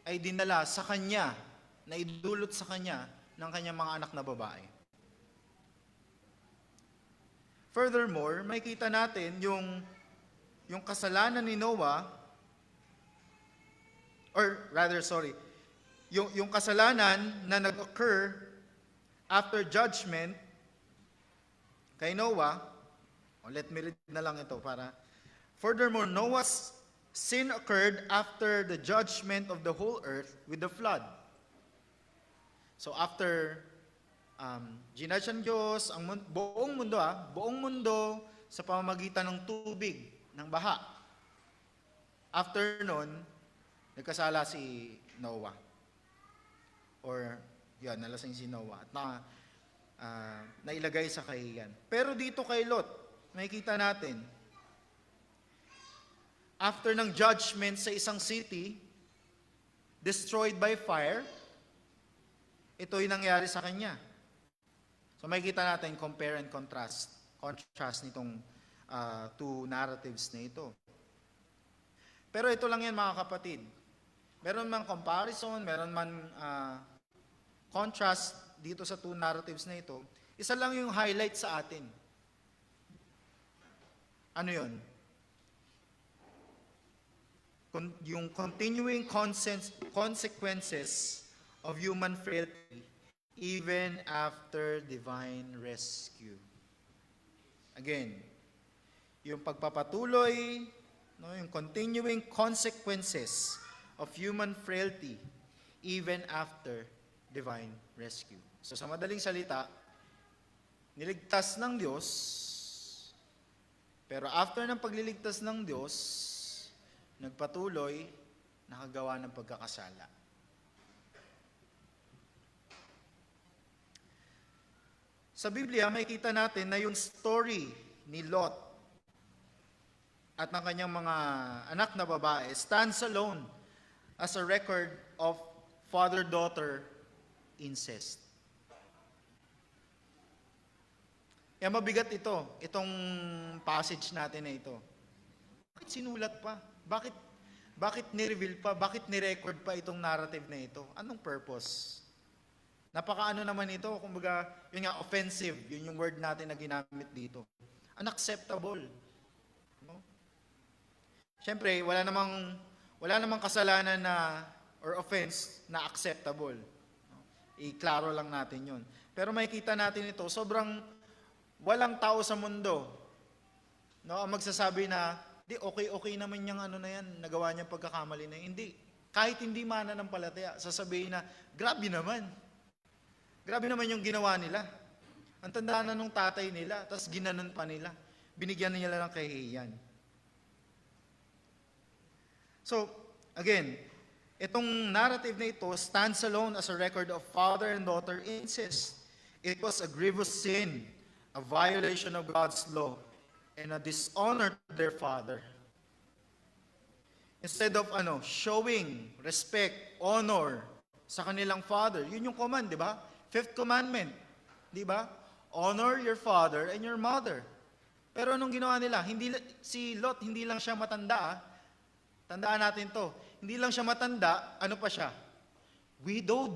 ay dinala sa kanya, na idulot sa kanya ng kanyang mga anak na babae. Furthermore, makikita natin yung kasalanan ni Noah, yung kasalanan na nag-occur after judgment kay Noah, let me read na lang ito para, furthermore, Noah's sin occurred after the judgment of the whole earth with the flood. So after ginudge ng Diyos ang buong mundo sa pamamagitan ng tubig, ng baha. After nun, nagkasala si Noah. Or, nalasing si Noah. At nailagay sa kahiyan. Pero dito kay Lot, makikita natin, after ng judgment sa isang city, destroyed by fire, ito'y nangyari sa kanya. So makikita natin, compare and contrast nitong two narratives na ito. Pero ito lang yan mga kapatid. Meron man comparison, meron man contrast dito sa two narratives na ito. Isa lang yung highlight sa atin. Ano yun? Yung continuing consequences of human frailty even after divine rescue. Again, yung pagpapatuloy, yung continuing consequences of human frailty even after divine rescue. So sa madaling salita, niligtas ng Diyos, pero after ng pagliligtas ng Diyos, nagpatuloy, nakagawa ng pagkakasala. Sa Biblia, makikita natin na yung story ni Lot at ng kanyang mga anak na babae stands alone as a record of father-daughter incest. Kaya mabigat itong passage natin na ito. Bakit sinulat pa? Bakit ni-reveal pa? Bakit ni-record pa itong narrative na ito? Anong purpose? Napakaano naman ito, kumbaga, yun nga, offensive, yun yung word natin na ginamit dito. Unacceptable. No? Siyempre, wala namang kasalanan na, or offense, na acceptable. No? I-klaro lang natin yun. Pero makikita natin ito, sobrang walang tao sa mundo, no, ang magsasabi na, di, okay naman yung ano na yan, nagawa niyang pagkakamali na yan. Hindi. Kahit hindi mananampalataya, sasabihin na, grabe naman yung ginawa nila. Ang tanda na nung tatay nila, tapos ginanon pa nila. Binigyan nila ng kahihiyan. So, again, itong narrative na ito stands alone as a record of father and daughter incest. It was a grievous sin, a violation of God's law, and a dishonor to their father. Instead of showing respect, honor sa kanilang father, yun yung command, di ba? Fifth commandment, di ba? Honor your father and your mother. Pero anong ginawa nila? Si Lot, hindi lang siya matanda. Tandaan natin to. Hindi lang siya matanda, ano pa siya? Widowed.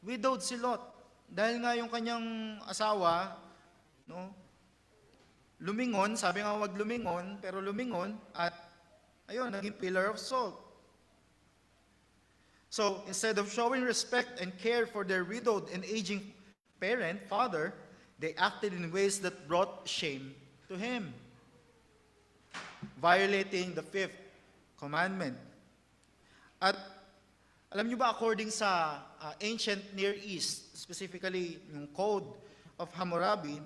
Widowed si Lot. Dahil nga yung kanyang asawa, no, lumingon, sabi nga wag lumingon, pero lumingon, at ayun, naging pillar of salt. So, instead of showing respect and care for their widowed and aging father, they acted in ways that brought shame to him, violating the fifth commandment. At alam niyo ba, according sa ancient Near East, specifically yung Code of Hammurabi,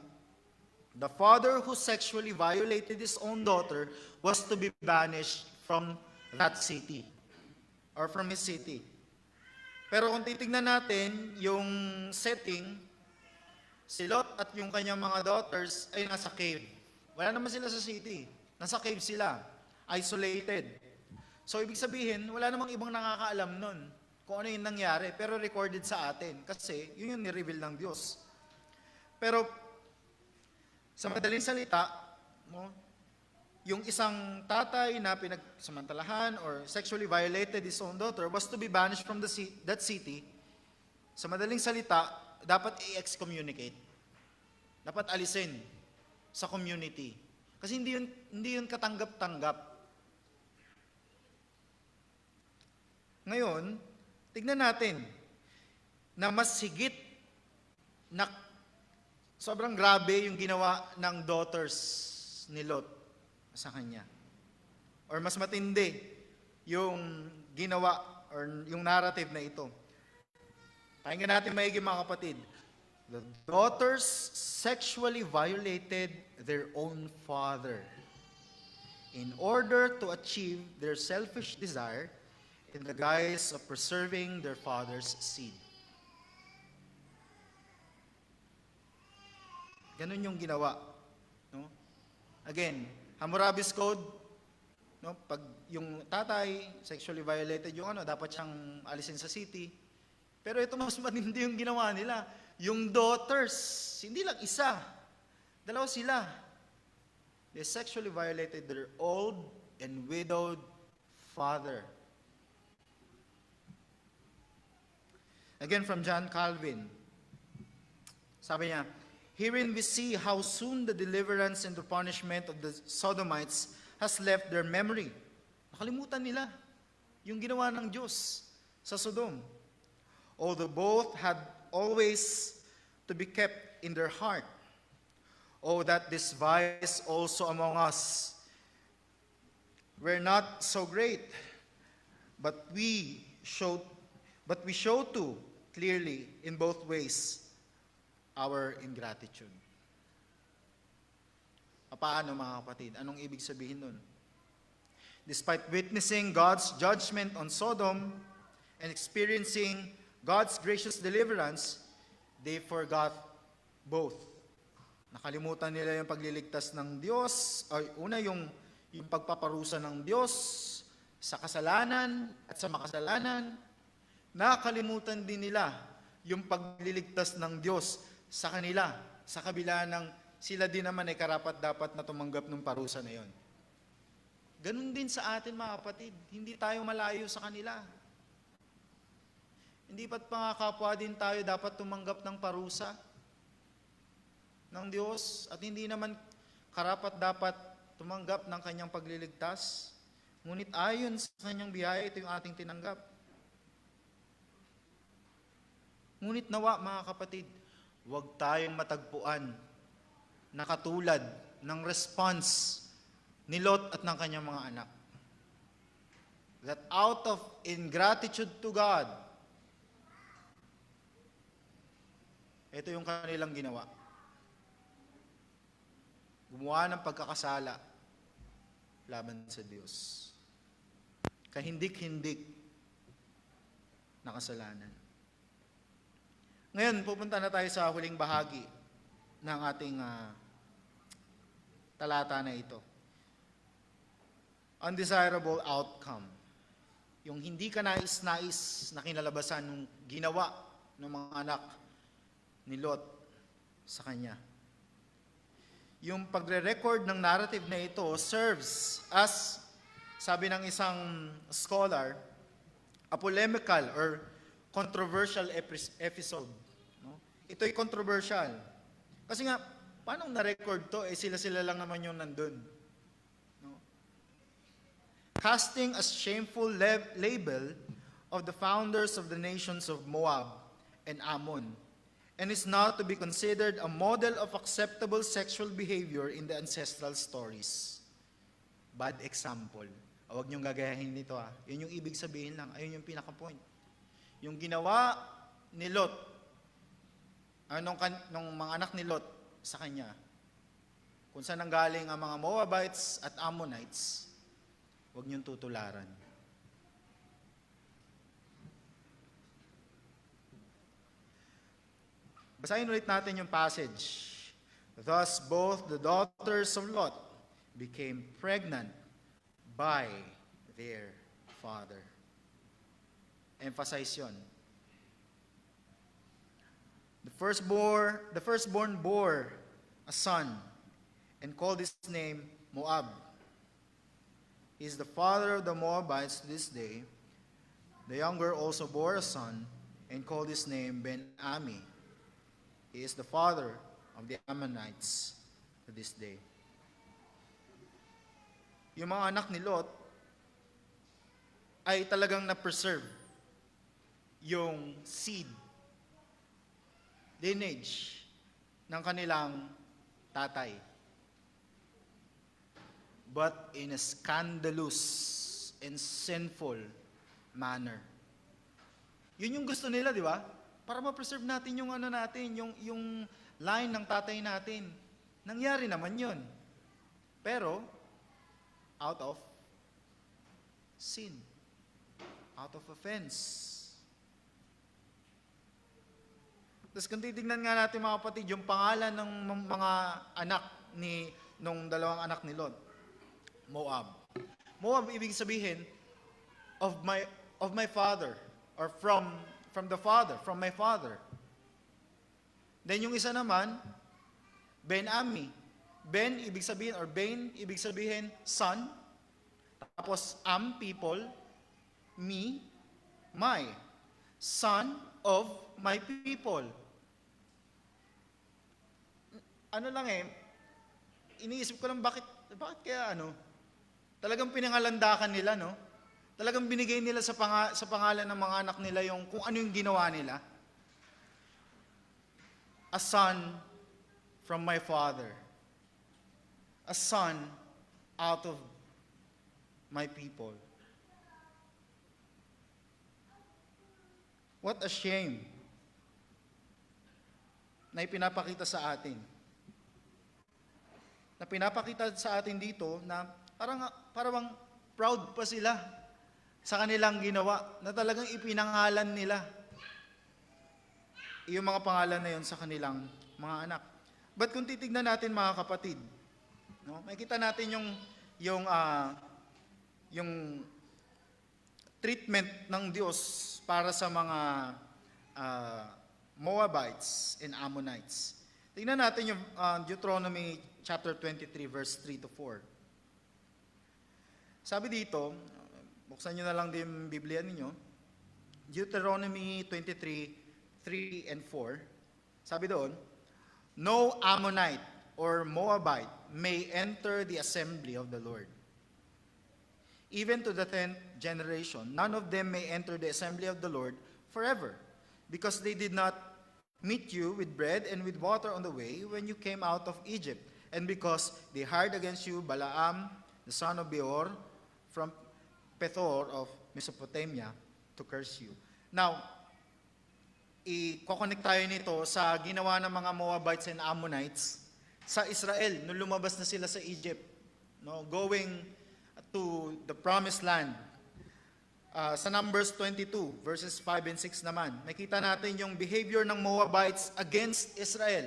the father who sexually violated his own daughter was to be banished from that city or from his city. Pero kung titignan natin yung setting, si Lot at yung kanyang mga daughters ay nasa cave. Wala naman sila sa city. Nasa cave sila. Isolated. So, ibig sabihin, wala namang ibang nakakaalam nun kung ano yung nangyari. Pero recorded sa atin. Kasi, yun yung nireveal ng Diyos. Pero, sa madaling salita, yung isang tatay na pinagsamantalahan or sexually violated his own daughter was to be banished from that city. Sa madaling salita, dapat i-excommunicate. Dapat alisin sa community. Kasi hindi yun katanggap-tanggap. Ngayon, tignan natin na mas higit na sobrang grabe yung ginawa ng daughters ni Lot sa kanya. Or mas matindi yung ginawa or yung narrative na ito. Pakinggan natin maigi mga kapatid. The daughters sexually violated their own father in order to achieve their selfish desire in the guise of preserving their father's seed. Ganun yung ginawa. No? Again, Hammurabi's Code, no? Pag yung tatay sexually violated yung dapat siyang alisin sa city. Pero ito mas matindi yung ginawa nila. Yung daughters, hindi lang isa, dalawa sila. They sexually violated their old and widowed father. Again from John Calvin, sabi niya, herein we see how soon the deliverance and the punishment of the Sodomites has left their memory. Nakalimutan nila yung ginawa ng Diyos sa Sodom. Although both had always to be kept in their heart. Oh, that this vice also among us were not so great, but we show too clearly in both ways our ingratitude. Paano mga kapatid? Anong ibig sabihin nun? Despite witnessing God's judgment on Sodom and experiencing God's gracious deliverance, they forgot both. Nakalimutan nila yung pagliligtas ng Diyos, yung pagpaparusa ng Diyos sa kasalanan at sa makasalanan. Nakalimutan din nila yung pagliligtas ng Diyos sa kanila, sa kabila ng sila din naman ay karapat-dapat na tumanggap ng parusa na yon. Ganun din sa atin mga kapatid, hindi tayo malayo sa kanila. Hindi ba't mga kapwa din tayo dapat tumanggap ng parusa ng Diyos at hindi naman karapat-dapat tumanggap ng kanyang pagliligtas? Ngunit ayon sa kanyang biyaya, ito yung ating tinanggap. Ngunit nawa mga kapatid, huwag tayong matagpuan na katulad ng response ni Lot at ng kanyang mga anak. That out of ingratitude to God, ito yung kanilang ginawa. Gumawa ng pagkakasala laban sa Diyos. Kahindik-hindik na kasalanan. Ngayon, pupunta na tayo sa huling bahagi ng ating talata na ito. Undesirable outcome. Yung hindi ka nais-nais na kinalabasan ng ginawa ng mga anak ni Lot sa kanya. Yung pagre-record ng narrative na ito serves as, sabi ng isang scholar, a polemical or controversial episode. No? Ito'y controversial. Kasi nga, paano na-record to? Sila-sila lang naman yung nandun. No? Casting a shameful label of the founders of the nations of Moab and Ammon, and is now to be considered a model of acceptable sexual behavior in the ancestral stories. Bad example. Huwag niyong gagayahin nito Yun yung ibig sabihin lang. Ayun yung pinaka-point. Yung ginawa ni Lot, nung mga anak ni Lot sa kanya, kung saan nanggaling ang mga Moabites at Ammonites, huwag niyong tutularan. Basahin ulit natin yung passage. Thus both the daughters of Lot became pregnant by their father. Emphasize yun. The firstborn bore a son and called his name Moab. He is the father of the Moabites to this day. The younger also bore a son and called his name Ben-Ami. He is the father of the Ammonites to this day. Yung mga anak ni Lot ay talagang na-preserve yung seed, lineage ng kanilang tatay. But in a scandalous and sinful manner. Yun yung gusto nila, di ba? Para ma-preserve natin yung yung line ng tatay natin. Nangyari naman yun. Pero, out of sin. Out of offense. Tapos kung titignan nga natin mga kapatid, yung pangalan ng mga anak nung dalawang anak ni Lot, Moab. Moab, ibig sabihin, of my father, or from the father, from my father. Then yung isa naman, Ben-Ami. Ben, ibig sabihin, or Ben, ibig sabihin, son. Tapos, people, me, my. Son of my people. Ano lang iniisip ko lang bakit kaya talagang pinangalandakan nila, no? Talagang binigay nila sa pangalan ng mga anak nila yung kung ano yung ginawa nila. A son from my father. A son out of my people. What a shame na ipinapakita sa atin. Na pinapakita sa atin dito na parang proud pa sila sa kanilang ginawa, na talagang ipinangalan nila yung mga pangalan na yun sa kanilang mga anak. But kung titignan natin mga kapatid, no, makikita natin yung treatment ng Diyos para sa mga Moabites and Ammonites. Tingnan natin yung Deuteronomy chapter 23 verse 3 to 4. Sabi dito, buksan nyo na lang din yung Biblia ninyo, Deuteronomy 23, 3 and 4, sabi doon, no Ammonite or Moabite may enter the assembly of the Lord. Even to the 10th generation, none of them may enter the assembly of the Lord forever, because they did not meet you with bread and with water on the way when you came out of Egypt, and because they hired against you Balaam, the son of Beor, from Pethor of Mesopotamia, to curse you. Now, i-connect tayo nito sa ginawa ng mga Moabites and Ammonites sa Israel nung lumabas na sila sa Egypt, no, going to the promised land. Sa Numbers 22 verses 5 and 6 naman, makita natin yung behavior ng Moabites against Israel.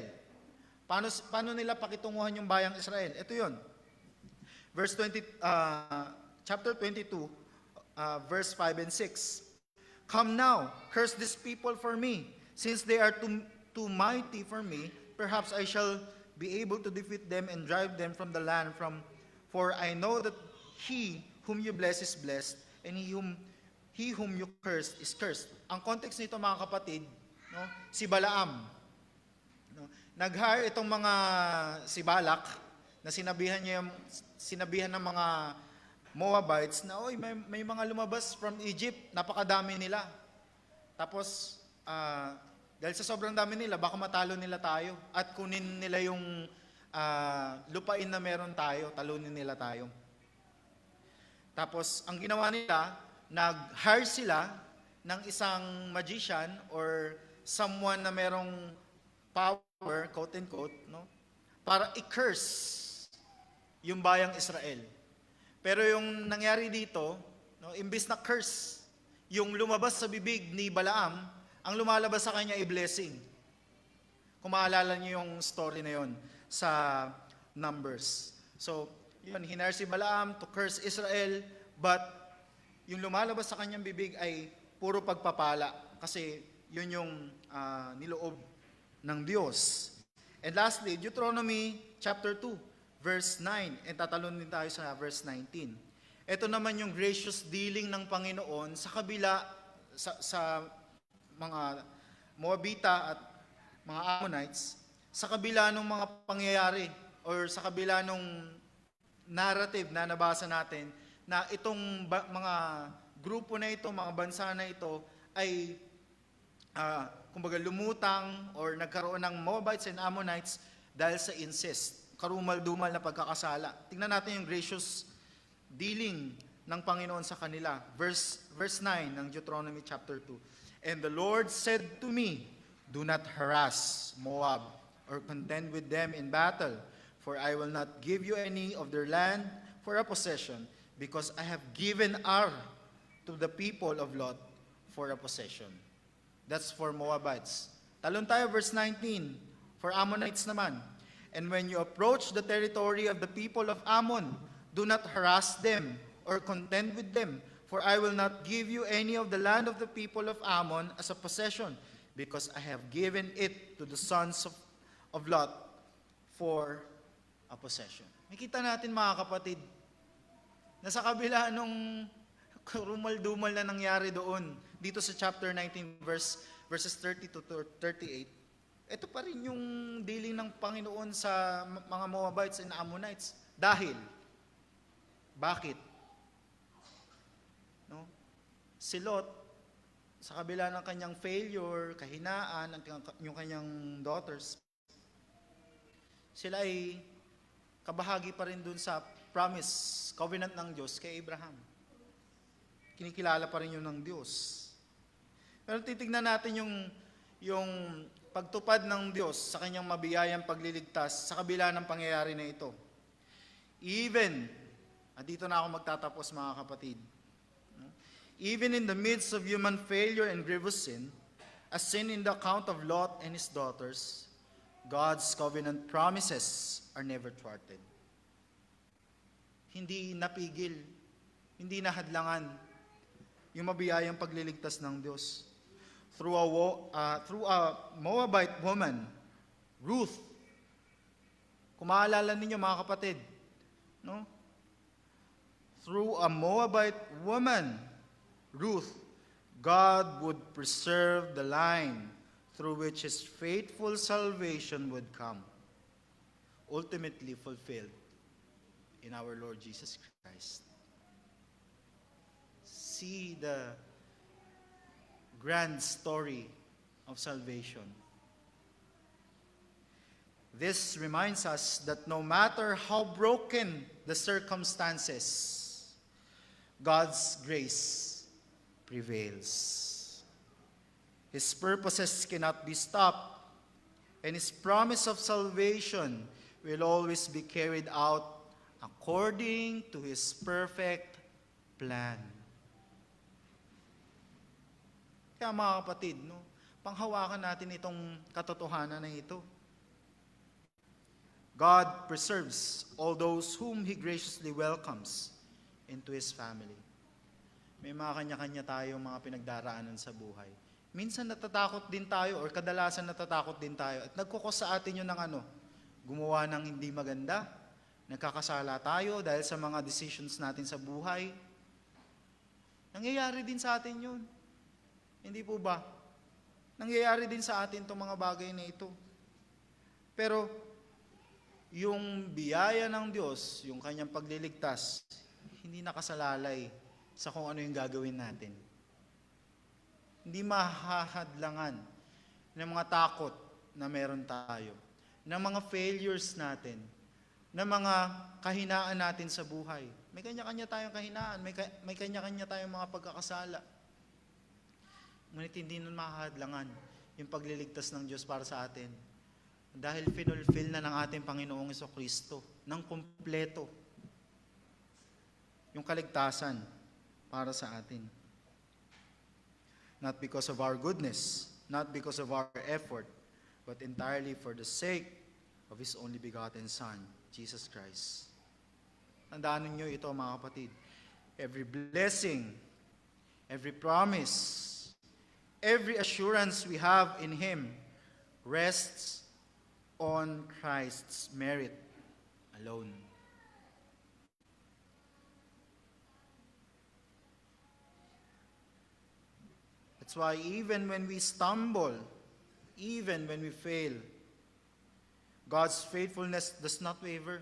Paano nila pakitunguhan yung bayang Israel? Ito yun. Chapter 22 verse 5 and 6. Come now, curse these people for me, since they are too mighty for me. Perhaps I shall be able to defeat them and drive them from the land. For I know that he whom you bless is blessed, and he whom you curse is cursed. Ang context nito mga kapatid, no, si Balaam. No, nag-hire itong mga si Balak na sinabihan ng mga Moabites na, oy, may mga lumabas from Egypt, napakadami nila. Tapos, dahil sa sobrang dami nila, baka matalo nila tayo at kunin nila yung lupain na meron tayo, talunin nila tayo. Tapos, ang ginawa nila, nag-hire sila ng isang magician or someone na merong power, quote and quote, no, para i-curse yung bayang Israel. Pero yung nangyari dito, no, imbis na curse, yung lumabas sa bibig ni Balaam, ang lumalabas sa kanya ay blessing. Kung maalala niyo yung story na yon sa Numbers. So, yun, hinire si Balaam to curse Israel, but yung lumalabas sa kanyang bibig ay puro pagpapala kasi yun yung niloob ng Diyos. And lastly, Deuteronomy chapter 2, verse 9, and tatalon din tayo sa verse 19. Ito naman yung gracious dealing ng Panginoon sa kabila sa mga Moabita at mga Ammonites, sa kabila ng mga pangyayari or sa kabila ng narrative na nabasa natin na itong mga grupo na ito, mga bansa na ito, ay kumbaga lumutang or nagkaroon ng Moabites and Ammonites dahil sa incest, karumal-dumal na pagkakasala. Tingnan natin yung gracious dealing ng Panginoon sa kanila. Verse 9 ng Deuteronomy chapter 2. And the Lord said to me, do not harass Moab or contend with them in battle, for I will not give you any of their land for a possession, because I have given Ar to the people of Lot for a possession. That's for Moabites. Talon tayo, verse 19. For Ammonites naman. And when you approach the territory of the people of Ammon, do not harass them or contend with them, for I will not give you any of the land of the people of Ammon as a possession, because I have given it to the sons of Lot for a possession. Makita natin, mga kapatid, na sa kabila nung rumal-dumal na nangyari doon, dito sa chapter 19, verses 30 to 38, ito pa rin yung dealing ng Panginoon sa mga Moabites and Ammonites. Dahil, bakit? No? Si Lot, sa kabila ng kanyang failure, kahinaan, yung kanyang daughters, sila ay kabahagi pa rin dun sa promise, covenant ng Diyos kay Abraham. Kinikilala pa rin yun ng Diyos. Pero titignan natin yung pagtupad ng Diyos sa kanyang mabiyayang pagliligtas sa kabila ng pangyayari na ito. Even, at dito na ako magtatapos, mga kapatid, even in the midst of human failure and grievous sin, as sin in the account of Lot and his daughters, God's covenant promises are never thwarted. Hindi napigil, hindi nahadlangan yung mabiyayang pagliligtas ng Diyos. Through a Moabite woman, Ruth. Kung maalala ninyo, mga kapatid, no? Through a Moabite woman, Ruth, God would preserve the line through which His faithful salvation would come, ultimately fulfilled in our Lord Jesus Christ. See the grand story of salvation. This reminds us that no matter how broken the circumstances, God's grace prevails. His purposes cannot be stopped, and His promise of salvation will always be carried out according to His perfect plan. Kaya, mga kapatid, no, panghawakan natin itong katotohanan na ito. God preserves all those whom He graciously welcomes into His family. May mga kanya-kanya tayong mga pinagdaraanan sa buhay. Minsan natatakot din tayo, or kadalasan natatakot din tayo, at nagkukos sa atin yun ng gumawa ng hindi maganda, nagkakasala tayo dahil sa mga decisions natin sa buhay. Nangyayari din sa atin yun. Hindi po ba? Nangyayari din sa atin itong mga bagay na ito. Pero, yung biyaya ng Diyos, yung kanyang pagliligtas, hindi nakasalalay sa kung ano yung gagawin natin. Hindi mahahadlangan ng mga takot na meron tayo, ng mga failures natin, ng mga kahinaan natin sa buhay. May kanya-kanya tayong kahinaan, may kanya-kanya tayong mga pagkakasala. Ngunit hindi nun mahahadlangan yung pagliligtas ng Diyos para sa atin. Dahil finulfill na ng ating Panginoong Jesucristo ng kumpleto yung kaligtasan para sa atin. Not because of our goodness, not because of our effort, but entirely for the sake of His only begotten Son, Jesus Christ. Tandaan ninyo ito, mga kapatid. Every blessing, every promise, every assurance we have in Him rests on Christ's merit alone. That's why even when we stumble, even when we fail, God's faithfulness does not waver.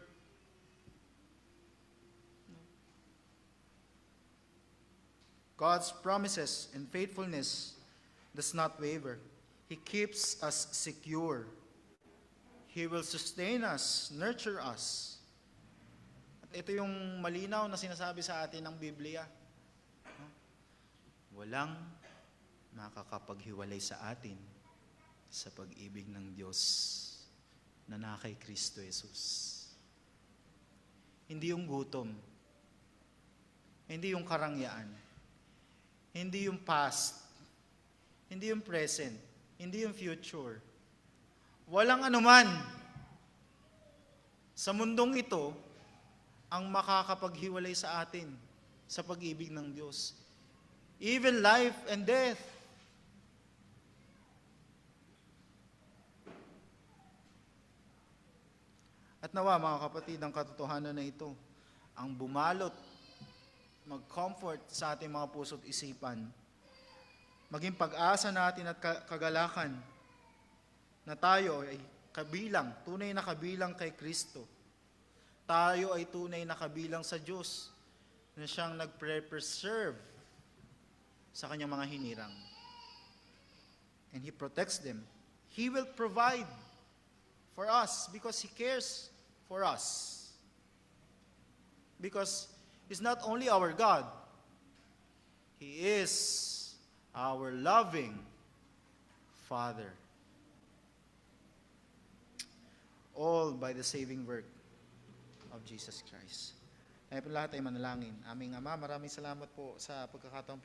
God's promises and faithfulness does not waver. He keeps us secure. He will sustain us, nurture us. At ito yung malinaw na sinasabi sa atin ng Biblia. Walang makakapaghiwalay sa atin sa pag-ibig ng Diyos na nasa kay Kristo Jesus. Hindi yung gutom, hindi yung karangyaan, hindi yung past, hindi yung present, hindi yung future. Walang anuman sa mundong ito ang makakapaghiwalay sa atin sa pag-ibig ng Diyos. Even life and death. At nawa mga kapatid, ang katotohanan na ito, ang bumalot, mag-comfort sa ating mga puso't isipan, maging pag-asa natin at kagalakan na tayo ay kabilang, tunay na kabilang kay Kristo. Tayo ay tunay na kabilang sa Diyos na siyang nag-preserve sa kanyang mga hinirang. And He protects them. He will provide for us because He cares for us. Because He's not only our God, He is our loving Father. All by the saving work of Jesus Christ. Tayo po lahat ay manalangin. Aming Ama, maraming salamat po sa pagkakataong